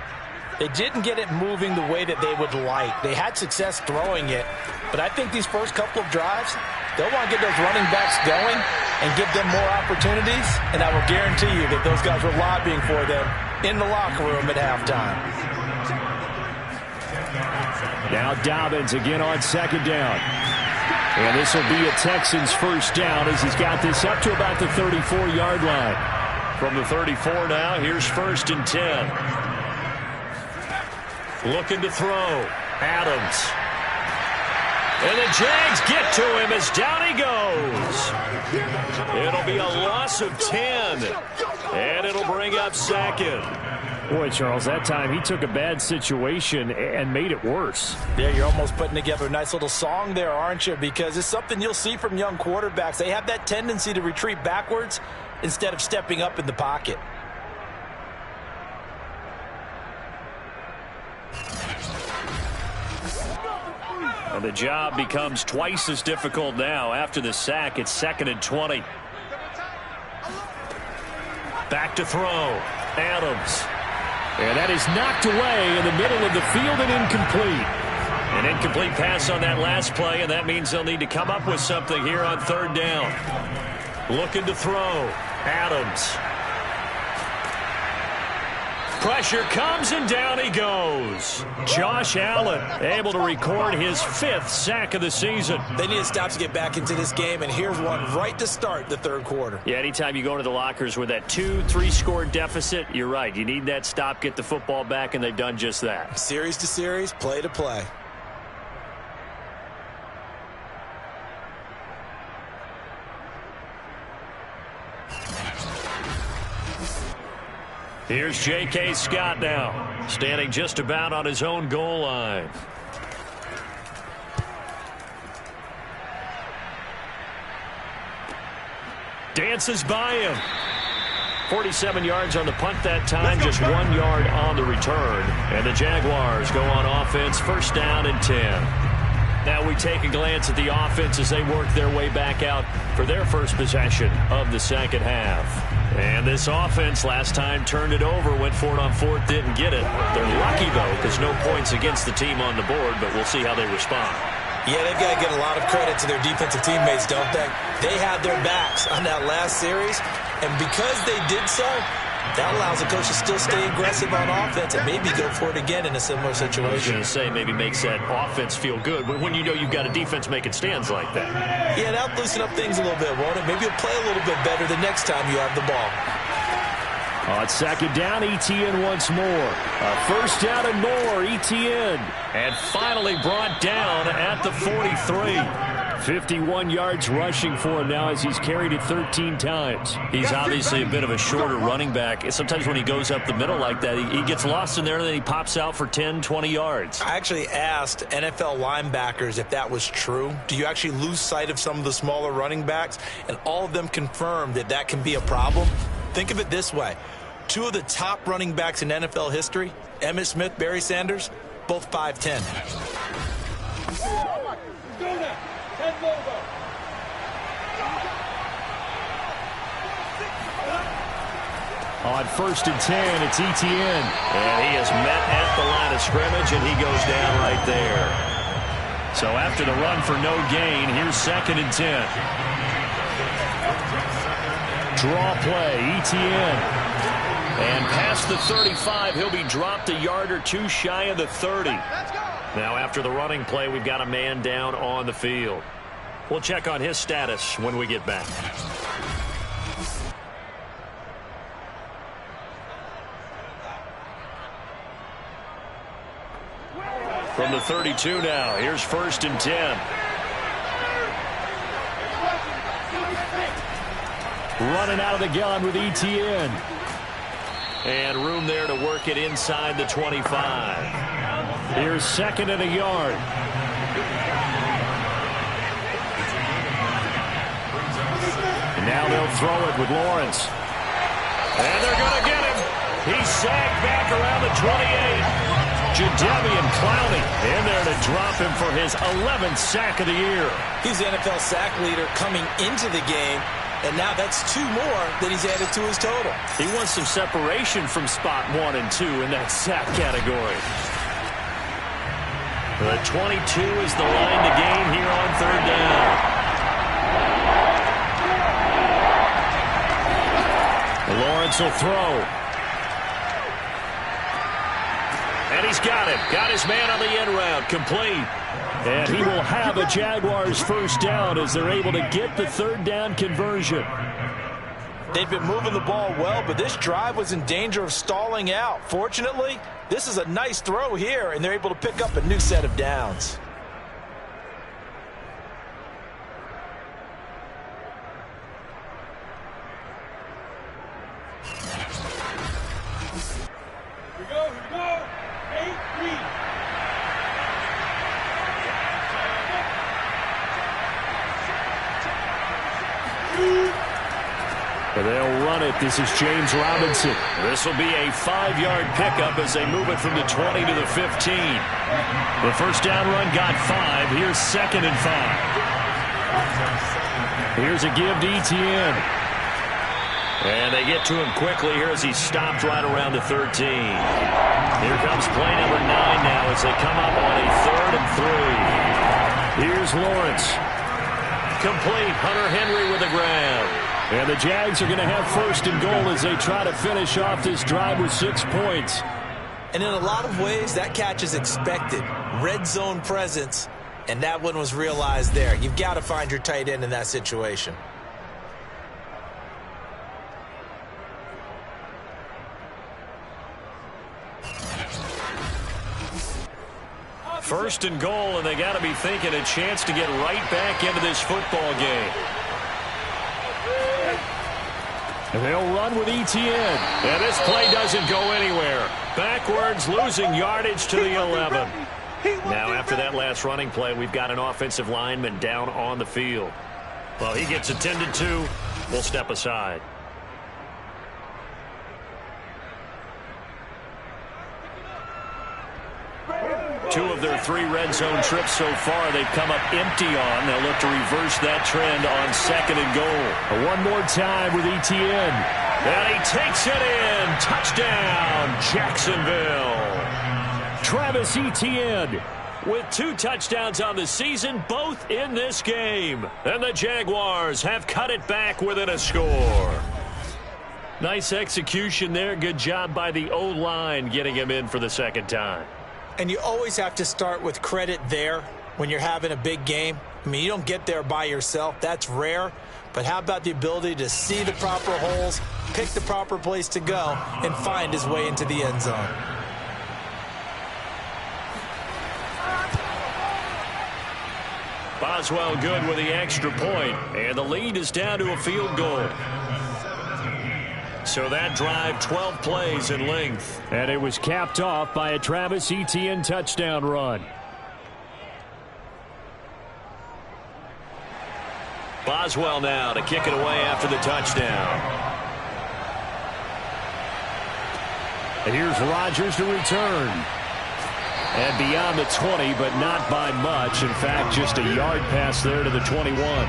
they didn't get it moving the way that they would like. They had success throwing it, but I think these first couple of drives, they'll want to get those running backs going and give them more opportunities, and I will guarantee you that those guys were lobbying for them in the locker room at halftime. Now Dobbins again on second down. And this will be a Texans first down as he's got this up to about the 34-yard line. From the 34 now, here's 1st and 10. Looking to throw. Adams. And the Jags get to him as down he goes. It'll be a loss of 10. And it'll bring up 2nd. Boy, Charles, that time he took a bad situation and made it worse. Yeah, you're almost putting together a nice little song there, aren't you? Because it's something you'll see from young quarterbacks. They have that tendency to retreat backwards instead of stepping up in the pocket. And the job becomes twice as difficult now. After the sack, it's 2nd and 20. Back to throw. Adams. And that is knocked away in the middle of the field and incomplete. An incomplete pass on that last play, and that means they'll need to come up with something here on 3rd down. Looking to throw. Adams. Pressure comes, and down he goes. Josh Allen able to record his 5th sack of the season. They need to stop to get back into this game, and here's one right to start the third quarter. Yeah, anytime you go into the lockers with that 2-3 score deficit, you're right. You need that stop, get the football back, and they've done just that. Series to series, play to play. Here's J.K. Scott now, standing just about on his own goal line. Dances by him. 47 yards on the punt that time, just 1 yard on the return. And the Jaguars go on offense, 1st down and 10. Now we take a glance at the offense as they work their way back out for their first possession of the second half. And this offense last time turned it over, went for it on 4th, didn't get it. They're lucky, though, because no points against the team on the board, but we'll see how they respond. Yeah, they've got to get a lot of credit to their defensive teammates, don't they? They had their backs on that last series, and because they did so, that allows the coach to still stay aggressive on offense and maybe go for it again in a similar situation. I was going to say maybe makes that offense feel good, but when you know you've got a defense making stands like that. Yeah, that'll loosen up things a little bit, won't it? Maybe you'll play a little bit better the next time you have the ball. On 2nd down, Etienne once more. A 1st down and more, Etienne. And finally brought down at the 43. 51 yards rushing for him now as he's carried it 13 times. He's obviously a bit of a shorter running back. Sometimes when he goes up the middle like that, he gets lost in there and then he pops out for 10, 20 yards. I actually asked NFL linebackers if that was true. Do you actually lose sight of some of the smaller running backs? And all of them confirmed that that can be a problem. Think of it this way. 2 of the top running backs in NFL history, Emmitt Smith, Barry Sanders, both 5'10". On 1st and 10, it's Etienne. And he is met at the line of scrimmage, and he goes down right there. So after the run for no gain, here's 2nd and 10. Draw play, Etienne. And past the 35, he'll be dropped a yard or 2 shy of the 30. Now after the running play, we've got a man down on the field. We'll check on his status when we get back. From the 32 now, here's 1st and 10. Running out of the gun with Etienne. And room there to work it inside the 25. Here's 2nd and a yard. And now they'll throw it with Lawrence. And they're going to get him. He's sagged back around the 28. Jadeveon Clowney in there to drop him for his 11th sack of the year. He's the NFL sack leader coming into the game, and now that's 2 more that he's added to his total. He wants some separation from spot 1 and 2 in that sack category. The 22 is the line to gain here on 3rd down. Lawrence will throw. And he's got it. Got his man on the end route. Complete. And he will have a Jaguars 1st down as they're able to get the 3rd down conversion. They've been moving the ball well, but this drive was in danger of stalling out. Fortunately, this is a nice throw here, and they're able to pick up a new set of downs. They'll run it. This is James Robinson. This will be a 5-yard pickup as they move it from the 20 to the 15. The 1st down run got 5. Here's 2nd and 5. Here's a give to Etienne. And they get to him quickly here as he stopped right around the 13. Here comes play number 9 now as they come up on a 3rd and 3. Here's Lawrence. Complete. Hunter Henry with the grab. And the Jags are going to have 1st and goal as they try to finish off this drive with 6 points. And in a lot of ways, that catch is expected. Red zone presence, and that one was realized there. You've got to find your tight end in that situation. First and goal, and they got to be thinking a chance to get right back into this football game. They'll run with Etienne. And this play doesn't go anywhere. Backwards, losing yardage to the 11. Now, after that last running play, we've got an offensive lineman down on the field. Well, he gets attended to. We'll step aside. Two of their 3 red zone trips so far, they've come up empty on. They'll look to reverse that trend on 2nd and goal. One more time with Etienne. And he takes it in. Touchdown, Jacksonville. Travis Etienne with 2 touchdowns on the season, both in this game. And the Jaguars have cut it back within a score. Nice execution there. Good job by the O-line getting him in for the 2nd time. And you always have to start with credit there when you're having a big game. I mean, you don't get there by yourself. That's rare. But how about the ability to see the proper holes, pick the proper place to go, and find his way into the end zone? Boswell good with the extra point, and the lead is down to a field goal. So that drive, 12 plays in length. And it was capped off by a Travis Etienne touchdown run. Boswell now to kick it away after the touchdown. And here's Rodgers to return. And beyond the 20, but not by much. In fact, just a yard pass there to the 21.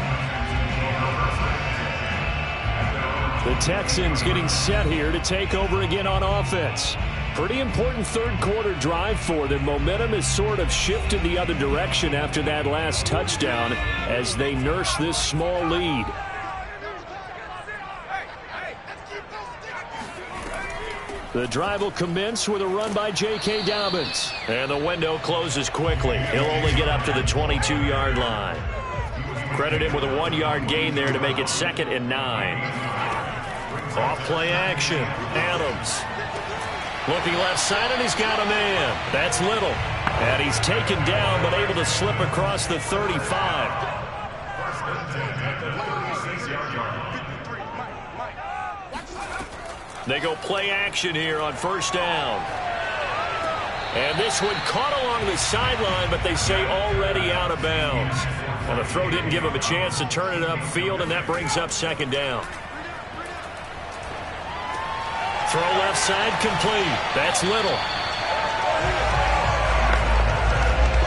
The Texans getting set here to take over again on offense. Pretty important 3rd quarter drive for them. Momentum has sort of shifted the other direction after that last touchdown as they nurse this small lead. The drive will commence with a run by J.K. Dobbins. And the window closes quickly. He'll only get up to the 22-yard line. Credit him with a 1-yard gain there to make it 2nd and 9. Off play action. Adams. Looking left side, and he's got a man. That's Little. And he's taken down, but able to slip across the 35. They go play action here on 1st down. And this one caught along the sideline, but they say already out of bounds. And the throw didn't give him a chance to turn it upfield, and that brings up 2nd down. Throw left side complete. That's Little.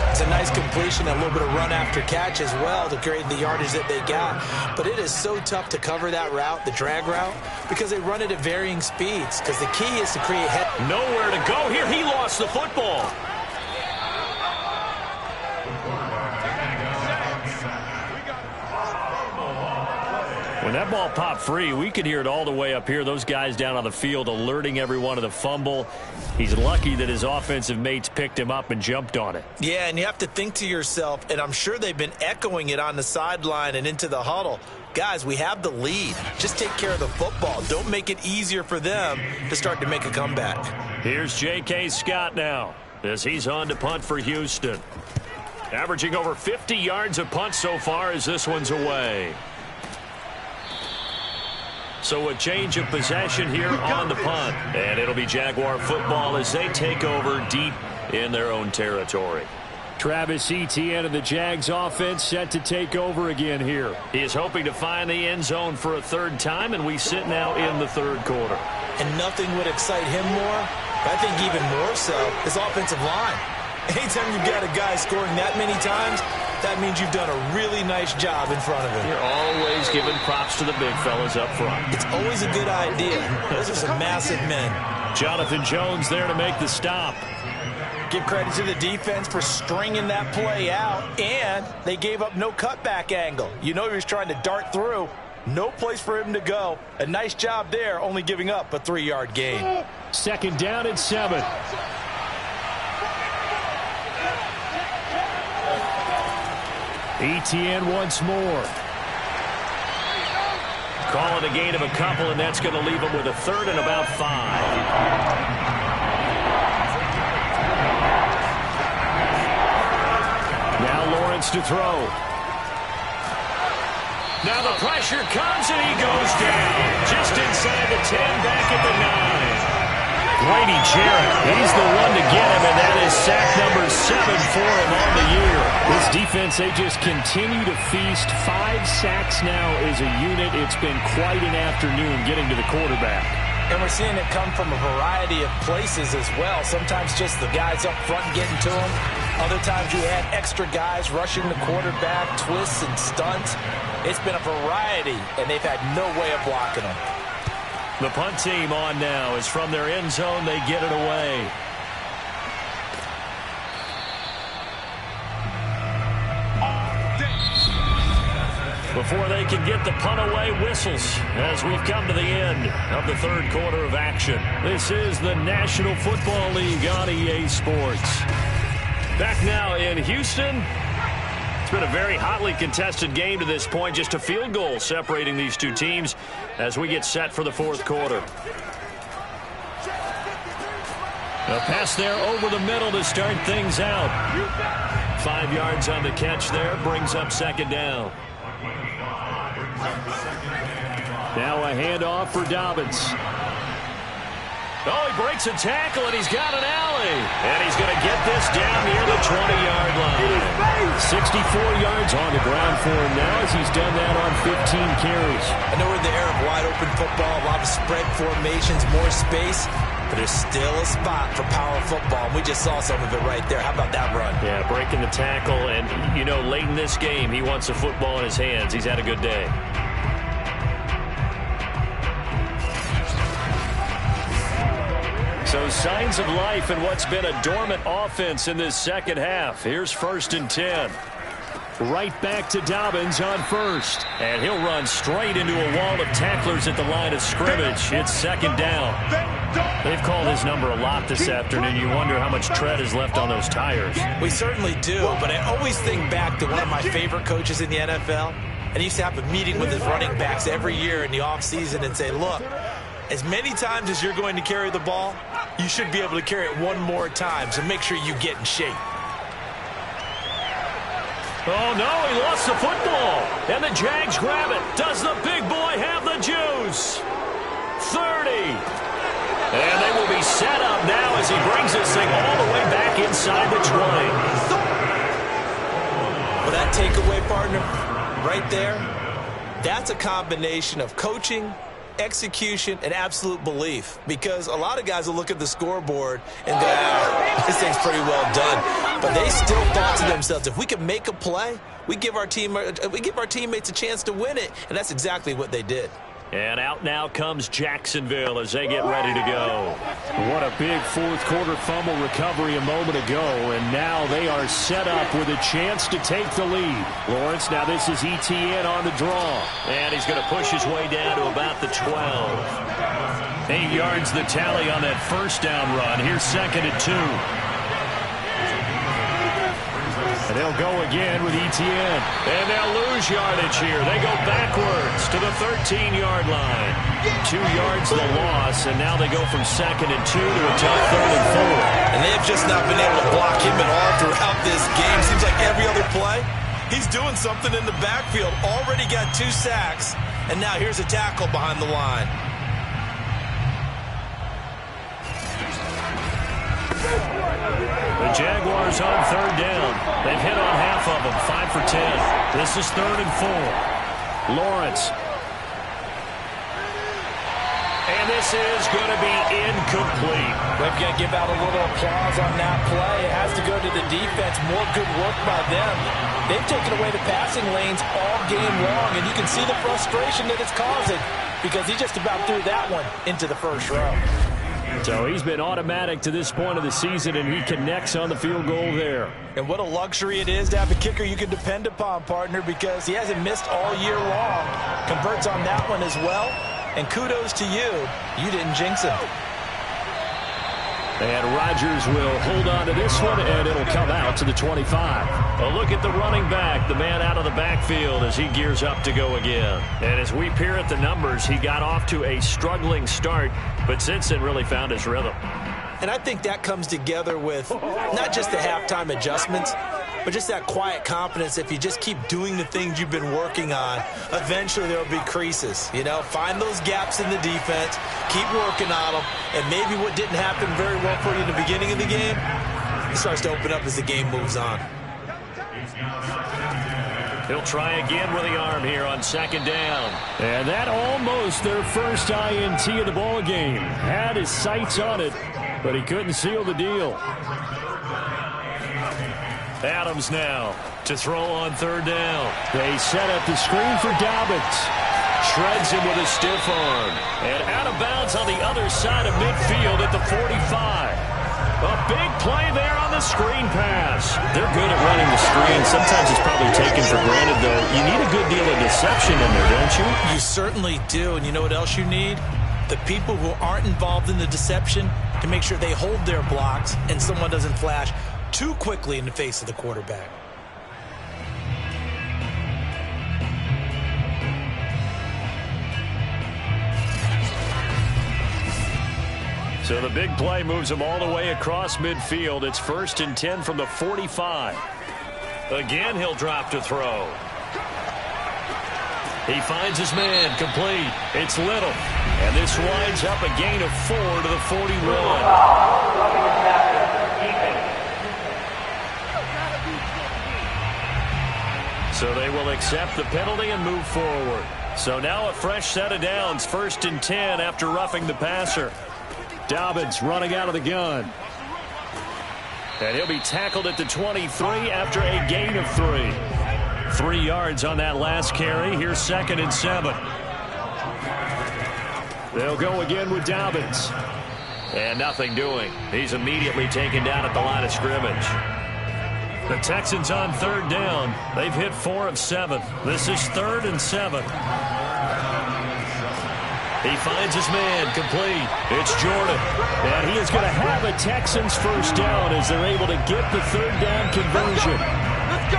It's a nice completion, a little bit of run after catch as well to create the yardage that they got. But it is so tough to cover that route, the drag route, because they run it at varying speeds. Because the key is to create head. Nowhere to go here. He lost the football. When that ball popped free, we could hear it all the way up here. Those guys down on the field alerting everyone of the fumble. He's lucky that his offensive mates picked him up and jumped on it. Yeah, and you have to think to yourself, and I'm sure they've been echoing it on the sideline and into the huddle. Guys, we have the lead. Just take care of the football. Don't make it easier for them to start to make a comeback. Here's J.K. Scott now as he's on to punt for Houston. Averaging over 50 yards a punt so far as this one's away. So a change of possession here on the punt. And it'll be Jaguar football as they take over deep in their own territory. Travis Etienne and the Jags offense set to take over again here. He is hoping to find the end zone for a 3rd time, and we sit now in the 3rd quarter. And nothing would excite him more, but I think even more so, his offensive line. Anytime you've got a guy scoring that many times, that means you've done a really nice job in front of him. You're always giving props to the big fellas up front. It's always a good idea. Those are some massive men. Jonathan Jones there to make the stop. Give credit to the defense for stringing that play out, and they gave up no cutback angle. You know he was trying to dart through. No place for him to go. A nice job there, only giving up a 3-yard gain. 2nd down and 7. Etienne once more. Calling a gain of a couple, and that's going to leave him with a 3rd and about 5. Now Lawrence to throw. Now the pressure comes, and he goes down. Just inside the 10, back at the 9. Grady Jarrett, he's the one to get him, and that is sack number 7 for him on the year. This defense, they just continue to feast. 5 sacks now as a unit. It's been quite an afternoon getting to the quarterback. And we're seeing it come from a variety of places as well. Sometimes just the guys up front getting to him. Other times you had extra guys rushing the quarterback, twists and stunts. It's been a variety, and they've had no way of blocking them. The punt team on now is from their end zone. They get it away. Before they can get the punt away, whistles as we've come to the end of the 3rd quarter of action. This is the National Football League on EA Sports. Back now in Houston. It's been a very hotly contested game to this point. Just a field goal separating these two teams as we get set for the 4th quarter. A pass there over the middle to start things out. 5 yards on the catch there brings up 2nd down. Now a handoff for Dobbins. Oh, he breaks a tackle, and he's got an alley. And he's going to get this down near the 20-yard line. 64 yards on the ground for him now as he's done that on 15 carries. I know we're in the era of wide-open football, a lot of spread formations, more space, but there's still a spot for power football. And we just saw some of it right there. How about that run? Yeah, breaking the tackle, and, you know, late in this game, he wants the football in his hands. He's had a good day. So signs of life in what's been a dormant offense in this 2nd half. Here's 1st and 10. Right back to Dobbins on 1st. And he'll run straight into a wall of tacklers at the line of scrimmage. It's 2nd down. They've called his number a lot this afternoon. You wonder how much tread is left on those tires. We certainly do, but I always think back to one of my favorite coaches in the NFL, and he used to have a meeting with his running backs every year in the offseason and say, look, as many times as you're going to carry the ball, you should be able to carry it one more time, so make sure you get in shape. Oh, no, he lost the football. And the Jags grab it. Does the big boy have the juice? 30. And they will be set up now as he brings this thing all the way back inside the 20. Well, that takeaway, partner, right there, that's a combination of coaching, execution, and absolute belief. Because a lot of guys will look at the scoreboard and go, this thing's pretty well done. But they still thought to themselves, if we can make a play, we give our teammates a chance to win it. And that's exactly what they did. And out now comes Jacksonville as they get ready to go. What a big fourth-quarter fumble recovery a moment ago, and now they are set up with a chance to take the lead. Lawrence, now this is Etienne on the draw. And he's going to push his way down to about the 12. 8 yards the tally on that first down run. Here's 2nd and 2. And they'll go again with Etienne. And they'll lose yardage here. They go backwards to the 13-yard line. 2 yards the loss, and now they go from 2nd and 2 to a tough 3rd and 4. And they have just not been able to block him at all throughout this game. Seems like every other play, he's doing something in the backfield. Already got 2 sacks, and now here's a tackle behind the line. The Jaguars on 3rd down. They've hit on half of them, 5 for 10. This is 3rd and 4. Lawrence. And this is going to be incomplete. We've got to give out a little applause on that play. It has to go to the defense. More good work by them. They've taken away the passing lanes all game long, and you can see the frustration that it's causing because he just about threw that one into the first row. So he's been automatic to this point of the season, and he connects on the field goal there. And what a luxury it is to have a kicker you can depend upon, partner, because he hasn't missed all year long. Converts on that one as well. And kudos to you. You didn't jinx him. And Rodgers will hold on to this one, and it'll come out to the 25. A look at the running back, the man out of the backfield as he gears up to go again. And as we peer at the numbers, he got off to a struggling start, but since then really found his rhythm. And I think that comes together with not just the halftime adjustments, but just that quiet confidence. If you just keep doing the things you've been working on, eventually there will be creases. You know, find those gaps in the defense, keep working on them, and maybe what didn't happen very well for you in the beginning of the game, it starts to open up as the game moves on. He'll try again with the arm here on 2nd down. And that almost their first INT of the ball game. Had his sights on it, but he couldn't seal the deal. Adams now to throw on 3rd down. They set up the screen for Dobbins. Shreds him with a stiff arm. And out of bounds on the other side of midfield at the 45. A big play there on the screen pass. They're good at running the screen. Sometimes it's probably taken for granted, though. You need a good deal of deception in there, don't you? You certainly do. And you know what else you need? The people who aren't involved in the deception to make sure they hold their blocks and someone doesn't flash too quickly in the face of the quarterback. So the big play moves him all the way across midfield. It's 1st and 10 from the 45. Again, he'll drop to throw. He finds his man, complete. It's Little. And this winds up a gain of 4 to the 41. So they will accept the penalty and move forward. So now a fresh set of downs, 1st and 10 after roughing the passer. Dobbins running out of the gun. And he'll be tackled at the 23 after a gain of 3. 3 yards on that last carry. Here's 2nd and 7. They'll go again with Dobbins. And nothing doing. He's immediately taken down at the line of scrimmage. The Texans on 3rd down. They've hit 4 of 7. This is 3rd and 7. He finds his man, complete. It's Jordan. And he is going to have a Texans first down as they're able to get the third down conversion.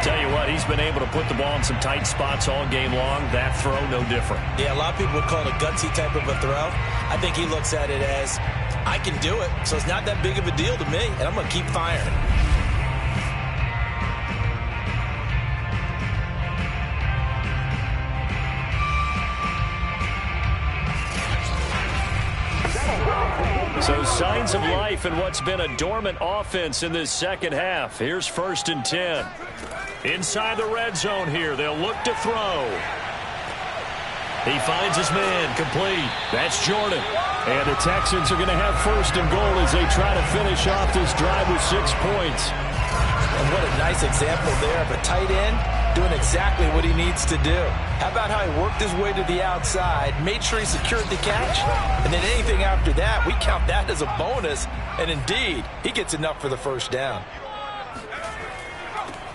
Tell you what, he's been able to put the ball in some tight spots all game long. That throw, no different. Yeah, a lot of people would call it a gutsy type of a throw. I think he looks at it as, I can do it, so it's not that big of a deal to me, and I'm going to keep firing. So signs of life in what's been a dormant offense in this second half. Here's 1st and 10. Inside the red zone here. They'll look to throw. He finds his man, complete. That's Jordan. And the Texans are going to have 1st and goal as they try to finish off this drive with 6 points. And what a nice example there of a tight end doing exactly what he needs to do. How about how he worked his way to the outside, made sure he secured the catch, and then anything after that, we count that as a bonus, and indeed, he gets enough for the first down.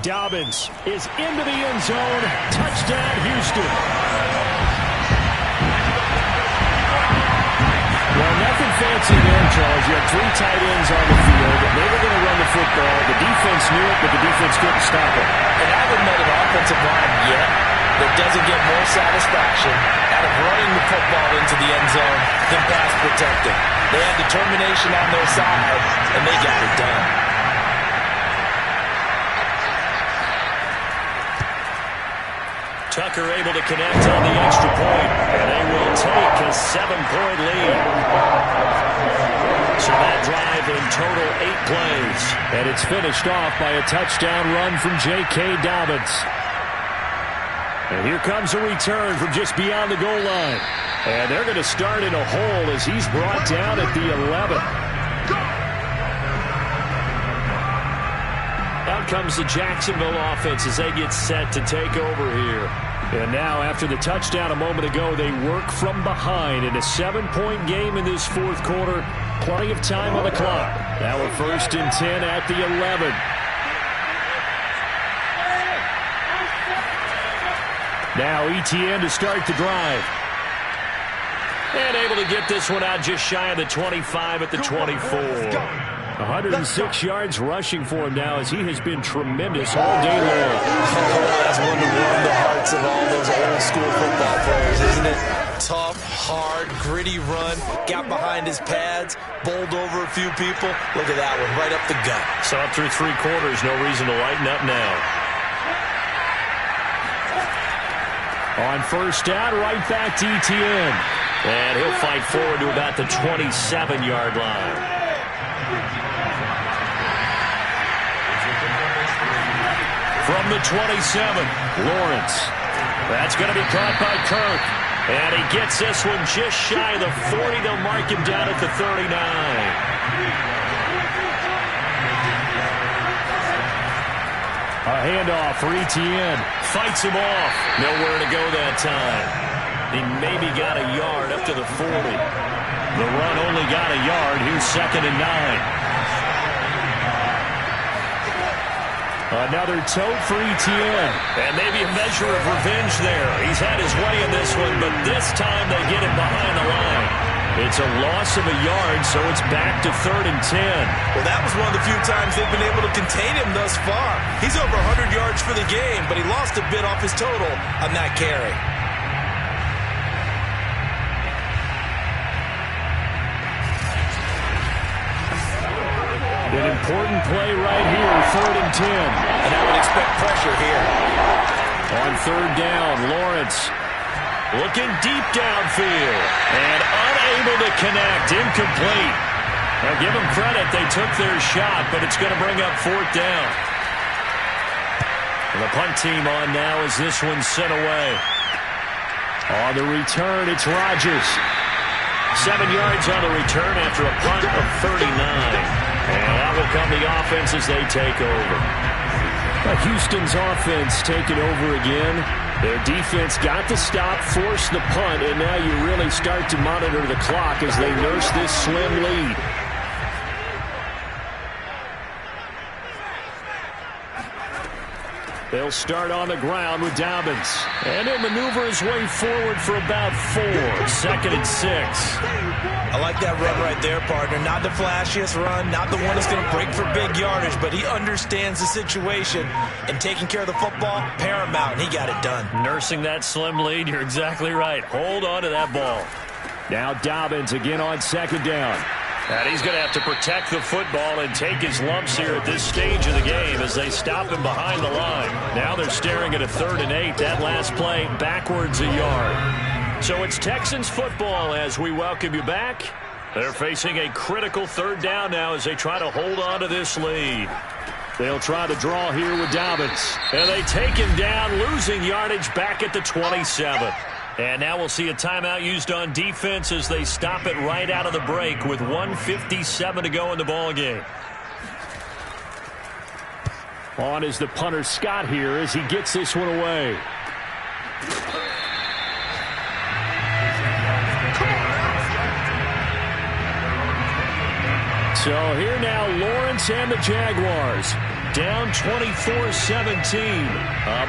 Dobbins is into the end zone. Touchdown, Houston. Well, nothing fancy there, Charles. You had 3 tight ends on the field. They were going to run the football. The defense knew it, but the defense couldn't stop it. And I haven't met an offensive line yet that doesn't get more satisfaction out of running the football into the end zone than pass protecting. They had determination on their side, and they got it done. Tucker able to connect on the extra point, and they will take a 7-point lead. So that drive in total 8 plays. And it's finished off by a touchdown run from J.K. Dobbins. And here comes a return from just beyond the goal line. And they're going to start in a hole as he's brought down at the 11. Out comes the Jacksonville offense as they get set to take over here. And now, after the touchdown a moment ago, they work from behind in a 7-point game in this 4th quarter. Plenty of time on the clock. Now we're 1st and 10 at the 11. Now Etienne to start the drive. And able to get this one out just shy of the 25 at the 24. 106 yards rushing for him now as he has been tremendous all day long. That's one to warm the hearts of all those old school football players, isn't it? Tough, hard, gritty run, got behind his pads, bowled over a few people. Look at that one, right up the gut. So up through 3 quarters, no reason to lighten up now. On 1st down, right back to Etienne. And he'll fight forward to about the 27-yard line. From the 27, Lawrence. That's going to be caught by Kirk. And he gets this one just shy of the 40. They'll mark him down at the 39. A handoff for Etienne. Fights him off. Nowhere to go that time. He maybe got a yard up to the 40. The run only got a yard. Here's 2nd and 9. Another tote for Etienne. And maybe a measure of revenge there. He's had his way in this one, but this time they get him behind the line. It's a loss of a yard, so it's back to 3rd and 10. Well, that was one of the few times they've been able to contain him thus far. He's over 100 yards for the game, but he lost a bit off his total on that carry. An important play right here, 3rd and 10. And I would expect pressure here. On 3rd down, Lawrence looking deep downfield and unable to connect, incomplete. Now give them credit, they took their shot, but it's going to bring up 4th down. And the punt team on now as this one's sent away. On the return, it's Rodgers. 7 yards on the return after a punt of 39. And that will come the offense as they take over. Houston's offense taking over again. Their defense got the stop, forced the punt, and now you really start to monitor the clock as they nurse this slim lead. They'll start on the ground with Dobbins. And he'll maneuver his way forward for about 4. 2nd and 6. I like that run right there, partner. Not the flashiest run, not the one that's going to break for big yardage, but he understands the situation, and taking care of the football, paramount, and he got it done. Nursing that slim lead, you're exactly right. Hold on to that ball. Now Dobbins again on 2nd down. And he's going to have to protect the football and take his lumps here at this stage of the game as they stop him behind the line. Now they're staring at a 3rd and 8. That last play backwards a yard. So it's Texans football as we welcome you back. They're facing a critical 3rd down now as they try to hold on to this lead. They'll try to draw here with Dobbins. And they take him down, losing yardage back at the 27. And now we'll see a timeout used on defense as they stop it right out of the break with 1:57 to go in the ballgame. On is the punter Scott here as he gets this one away. So here now Lawrence and the Jaguars. Down 24-17.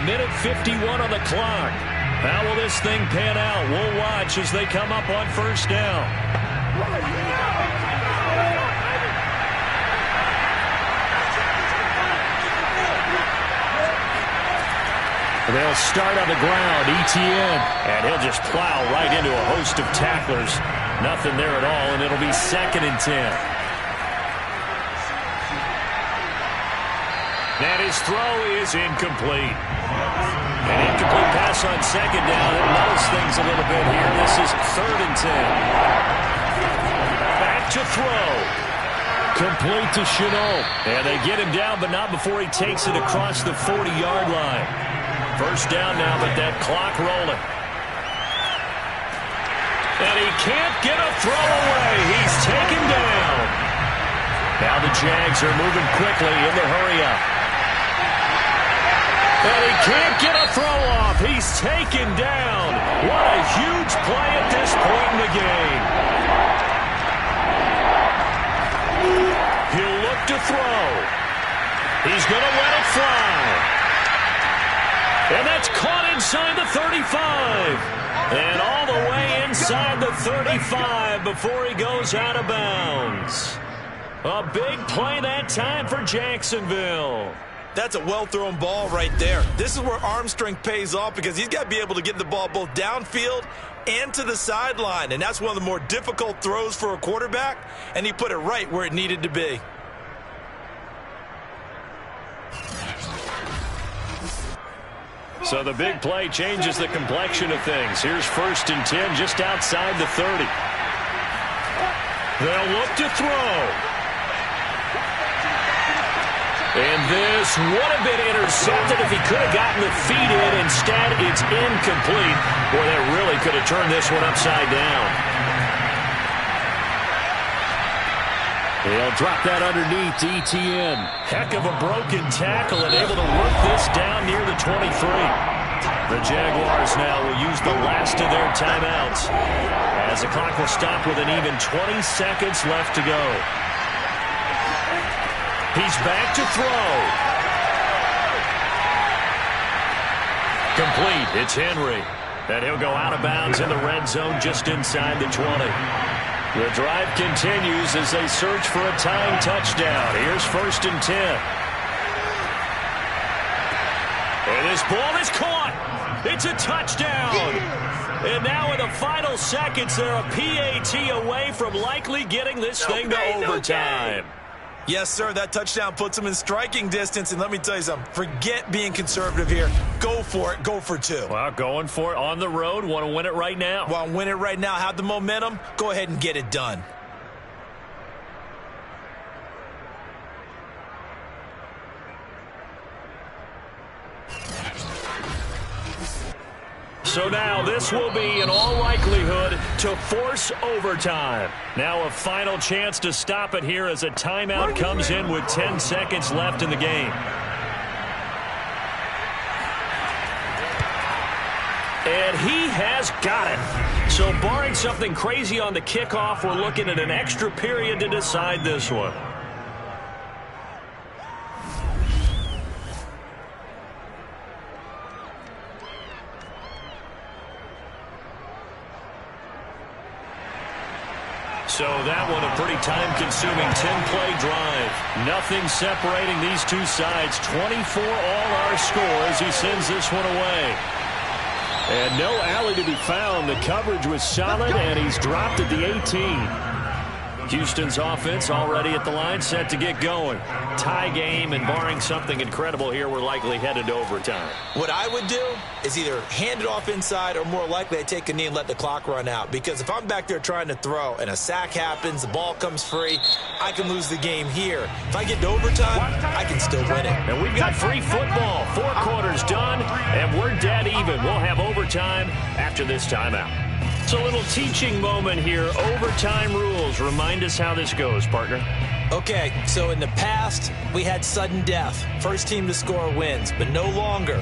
1:51 on the clock. How will this thing pan out? We'll watch as they come up on 1st down. They'll start on the ground, Etienne. And he'll just plow right into a host of tacklers. Nothing there at all, and it'll be 2nd and 10. And his throw is incomplete. An incomplete pass on 2nd down. It muddles things a little bit here. This is 3rd and 10. Back to throw. Complete to Shenault. And they get him down, but not before he takes it across the 40-yard line. 1st down now, but that clock rolling. And he can't get a throw away. He's taken down. Now the Jags are moving quickly in the hurry-up. And he can't get a throw off. He's taken down. What a huge play at this point in the game. He'll look to throw. He's going to let it fly. And that's caught inside the 35. And all the way inside the 35 before he goes out of bounds. A big play that time for Jacksonville. That's a well-thrown ball right there. This is where arm strength pays off because he's got to be able to get the ball both downfield and to the sideline. And that's one of the more difficult throws for a quarterback, and he put it right where it needed to be. So the big play changes the complexion of things. Here's 1st and 10 just outside the 30. They'll look to throw. And this would have been intercepted if he could have gotten the feet in. Instead, it's incomplete. Boy, that really could have turned this one upside down. He'll drop that underneath to Etienne. Heck of a broken tackle and able to work this down near the 23. The Jaguars now will use the last of their timeouts as the clock will stop with an even 20 seconds left to go. He's back to throw. Complete. It's Henry. And he'll go out of bounds in the red zone just inside the 20. The drive continues as they search for a tying touchdown. Here's 1st and 10. And this ball is caught. It's a touchdown. And now in the final seconds, they're a PAT away from likely getting this thing to overtime. Yes, sir, that touchdown puts him in striking distance, and let me tell you something. Forget being conservative here. Go for it. Go for 2. Well, going for it on the road. Want to win it right now. Want to win it right now. Have the momentum. Go ahead and get it done. So now this will be, in all likelihood, to force overtime. Now a final chance to stop it here as a timeout comes in with 10 seconds left in the game. And he has got it. So barring something crazy on the kickoff, we're looking at an extra period to decide this one. So that one a pretty time-consuming 10-play drive. Nothing separating these two sides. 24 all our score as he sends this one away. And no alley to be found. The coverage was solid, and he's dropped at the 18. Houston's offense already at the line, set to get going. Tie game, and barring something incredible here, we're likely headed to overtime. What I would do is either hand it off inside or more likely I take a knee and let the clock run out. Because if I'm back there trying to throw and a sack happens, the ball comes free, I can lose the game here. If I get to overtime, I can still win it. And we've got free football. 4 quarters done, and we're dead even. We'll have overtime after this timeout. It's a little teaching moment here. Overtime rules. Remind us how this goes, partner. Okay, so in the past, we had sudden death. First team to score wins, but no longer.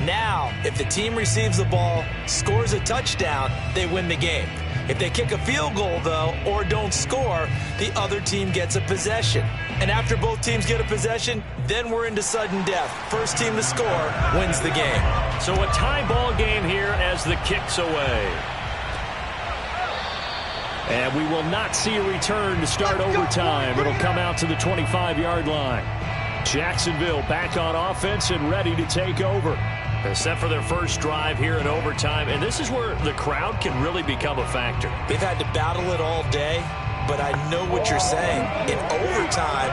Now, if the team receives the ball, scores a touchdown, they win the game. If they kick a field goal, though, or don't score, the other team gets a possession. And after both teams get a possession, then we're into sudden death. First team to score wins the game. So a tie ball game here as the kick's away. And we will not see a return to start overtime. It'll come out to the 25-yard line. Jacksonville back on offense and ready to take over. They're set for their first drive here in overtime. And this is where the crowd can really become a factor. They've had to battle it all day, but I know what you're saying. In overtime,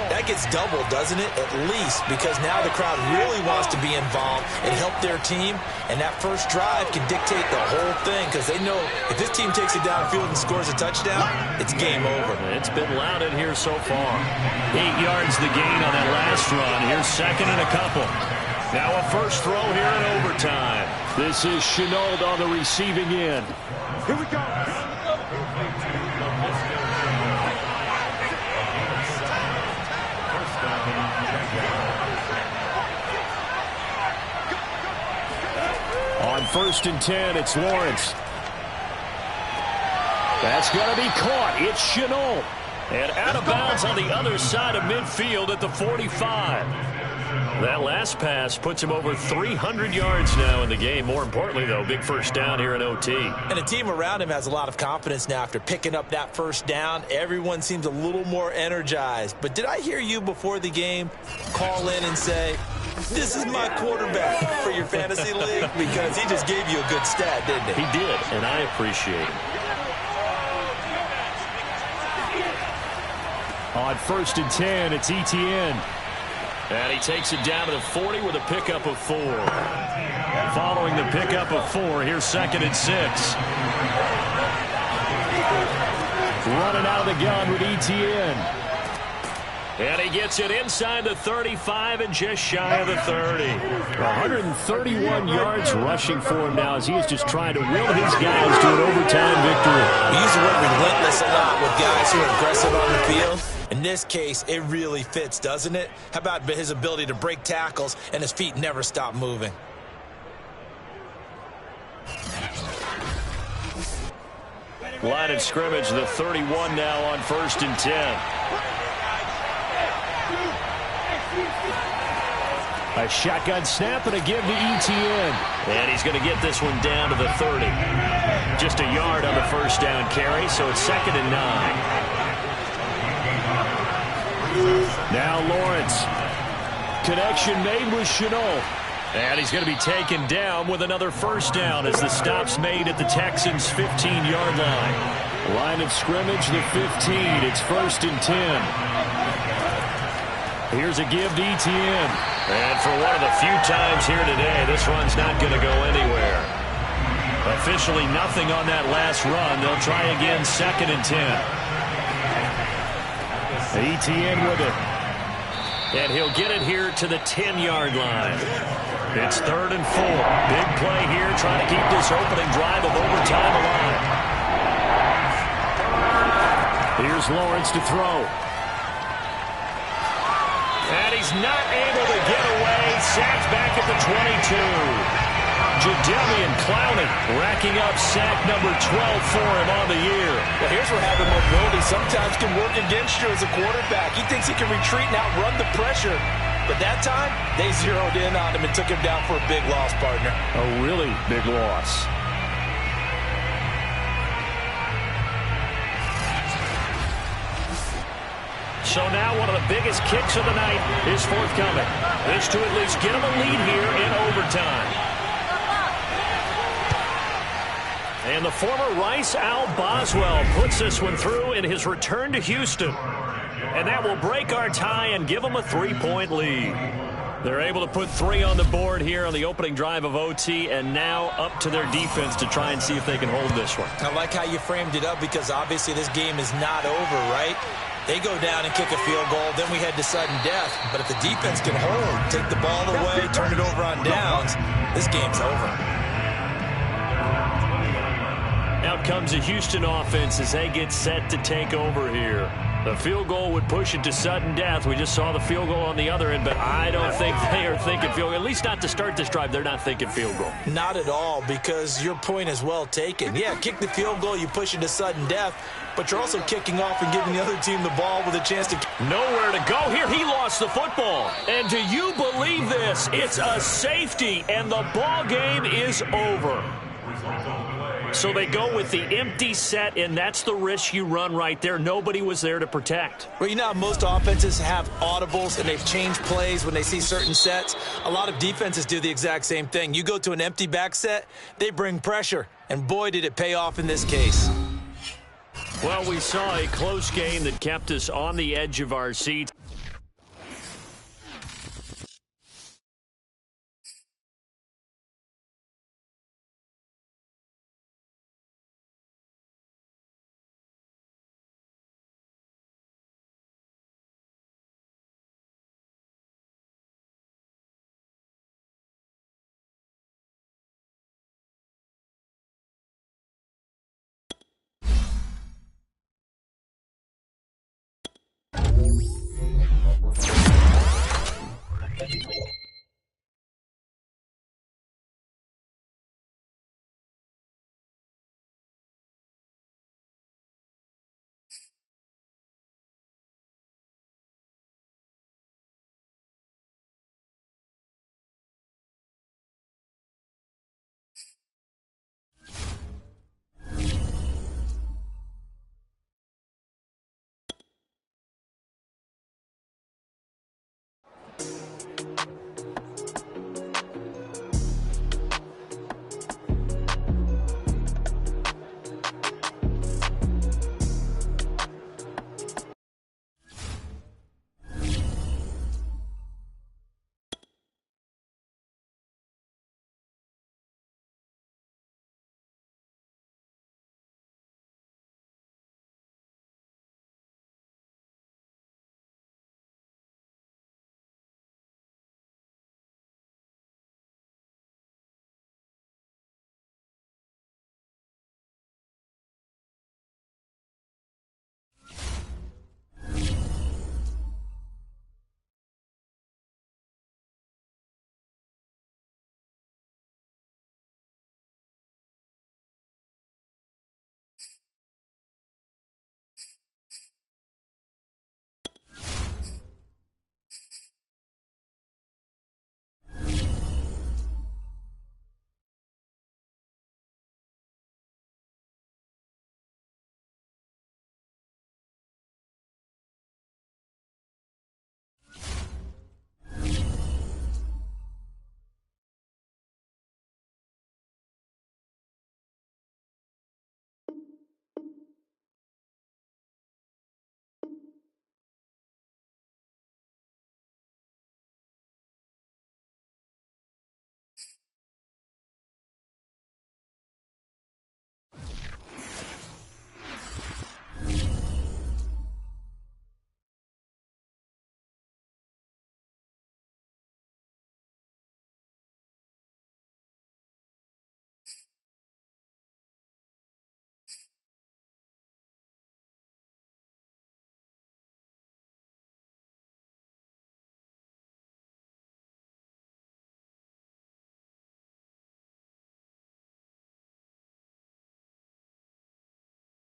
that gets doubled, doesn't it? At least, because now the crowd really wants to be involved and help their team. And that first drive can dictate the whole thing because they know if this team takes it downfield and scores a touchdown, it's game over. It's been loud in here so far. 8 yards the gain on that last run. Here's second and a couple. Now a first throw here in overtime. This is Shenault on the receiving end. Here we go. On 1st and 10, it's Lawrence. That's going to be caught. It's Shenault. And out of bounds on the other side of midfield at the 45. That last pass puts him over 300 yards now in the game. More importantly, though, big first down here in OT. And the team around him has a lot of confidence now after picking up that first down. Everyone seems a little more energized. But did I hear you before the game call in and say, this is my quarterback for your fantasy league? Because he just gave you a good stat, didn't he? He did, and I appreciate it. On 1st and 10, it's Etienne. And he takes it down to the 40 with a pickup of 4. Following the pickup of 4, here's 2nd and 6. Running out of the gun with Etienne. And he gets it inside the 35 and just shy of the 30. 131 yards rushing for him now as he is just trying to will his guys to an overtime victory. We use the word relentless a lot with guys who are aggressive on the field. In this case, it really fits, doesn't it? How about his ability to break tackles and his feet never stop moving? Line of scrimmage, the 31 now on 1st and 10. A shotgun snap and a give to Etienne. And he's going to get this one down to the 30. Just a yard on the first down carry, so it's 2nd and 9. Now Lawrence. Connection made with Shenault. And he's going to be taken down with another first down as the stop's made at the Texans' 15-yard line. Line of scrimmage, the 15. It's 1st and 10. Here's a give to Etienne. And for one of the few times here today, this run's not going to go anywhere. Officially nothing on that last run. They'll try again 2nd and 10. Etienne with it. And he'll get it here to the 10-yard line. It's 3rd and 4. Big play here, trying to keep this opening drive of overtime alive. Here's Lawrence to throw. And he's not able to get away. Sacked back at the 22. Jadeveon Clowney racking up sack number 12 for him on the year. Well, here's where having mobility sometimes can work against you as a quarterback. He thinks he can retreat and outrun the pressure. But that time, they zeroed in on him and took him down for a big loss, partner. A really big loss. So now one of the biggest kicks of the night is forthcoming. This to at least get them a lead here in overtime. And the former Rice Al Boswell puts this one through in his return to Houston. And that will break our tie and give them a 3-point lead. They're able to put 3 on the board here on the opening drive of OT, and now up to their defense to try and see if they can hold this one. I like how you framed it up because obviously this game is not over, right? They go down and kick a field goal, then we head to sudden death. But if the defense can hold, take the ball away, turn it over on downs, this game's over. Out comes the Houston offense as they get set to take over here. The field goal would push it to sudden death. We just saw the field goal on the other end, but I don't think they are thinking field goal. At least not to start this drive. They're not thinking field goal. Not at all, because your point is well taken. Yeah, kick the field goal, you push it to sudden death, but you're also kicking off and giving the other team the ball with a chance to... Nowhere to go here. He lost the football. And do you believe this? It's a safety, and the ball game is over. So they go with the empty set, and that's the risk you run right there. Nobody was there to protect. Well, you know how most offenses have audibles, and they've changed plays when they see certain sets. A lot of defenses do the exact same thing. You go to an empty back set, they bring pressure, and boy, did it pay off in this case. Well, we saw a close game that kept us on the edge of our seats.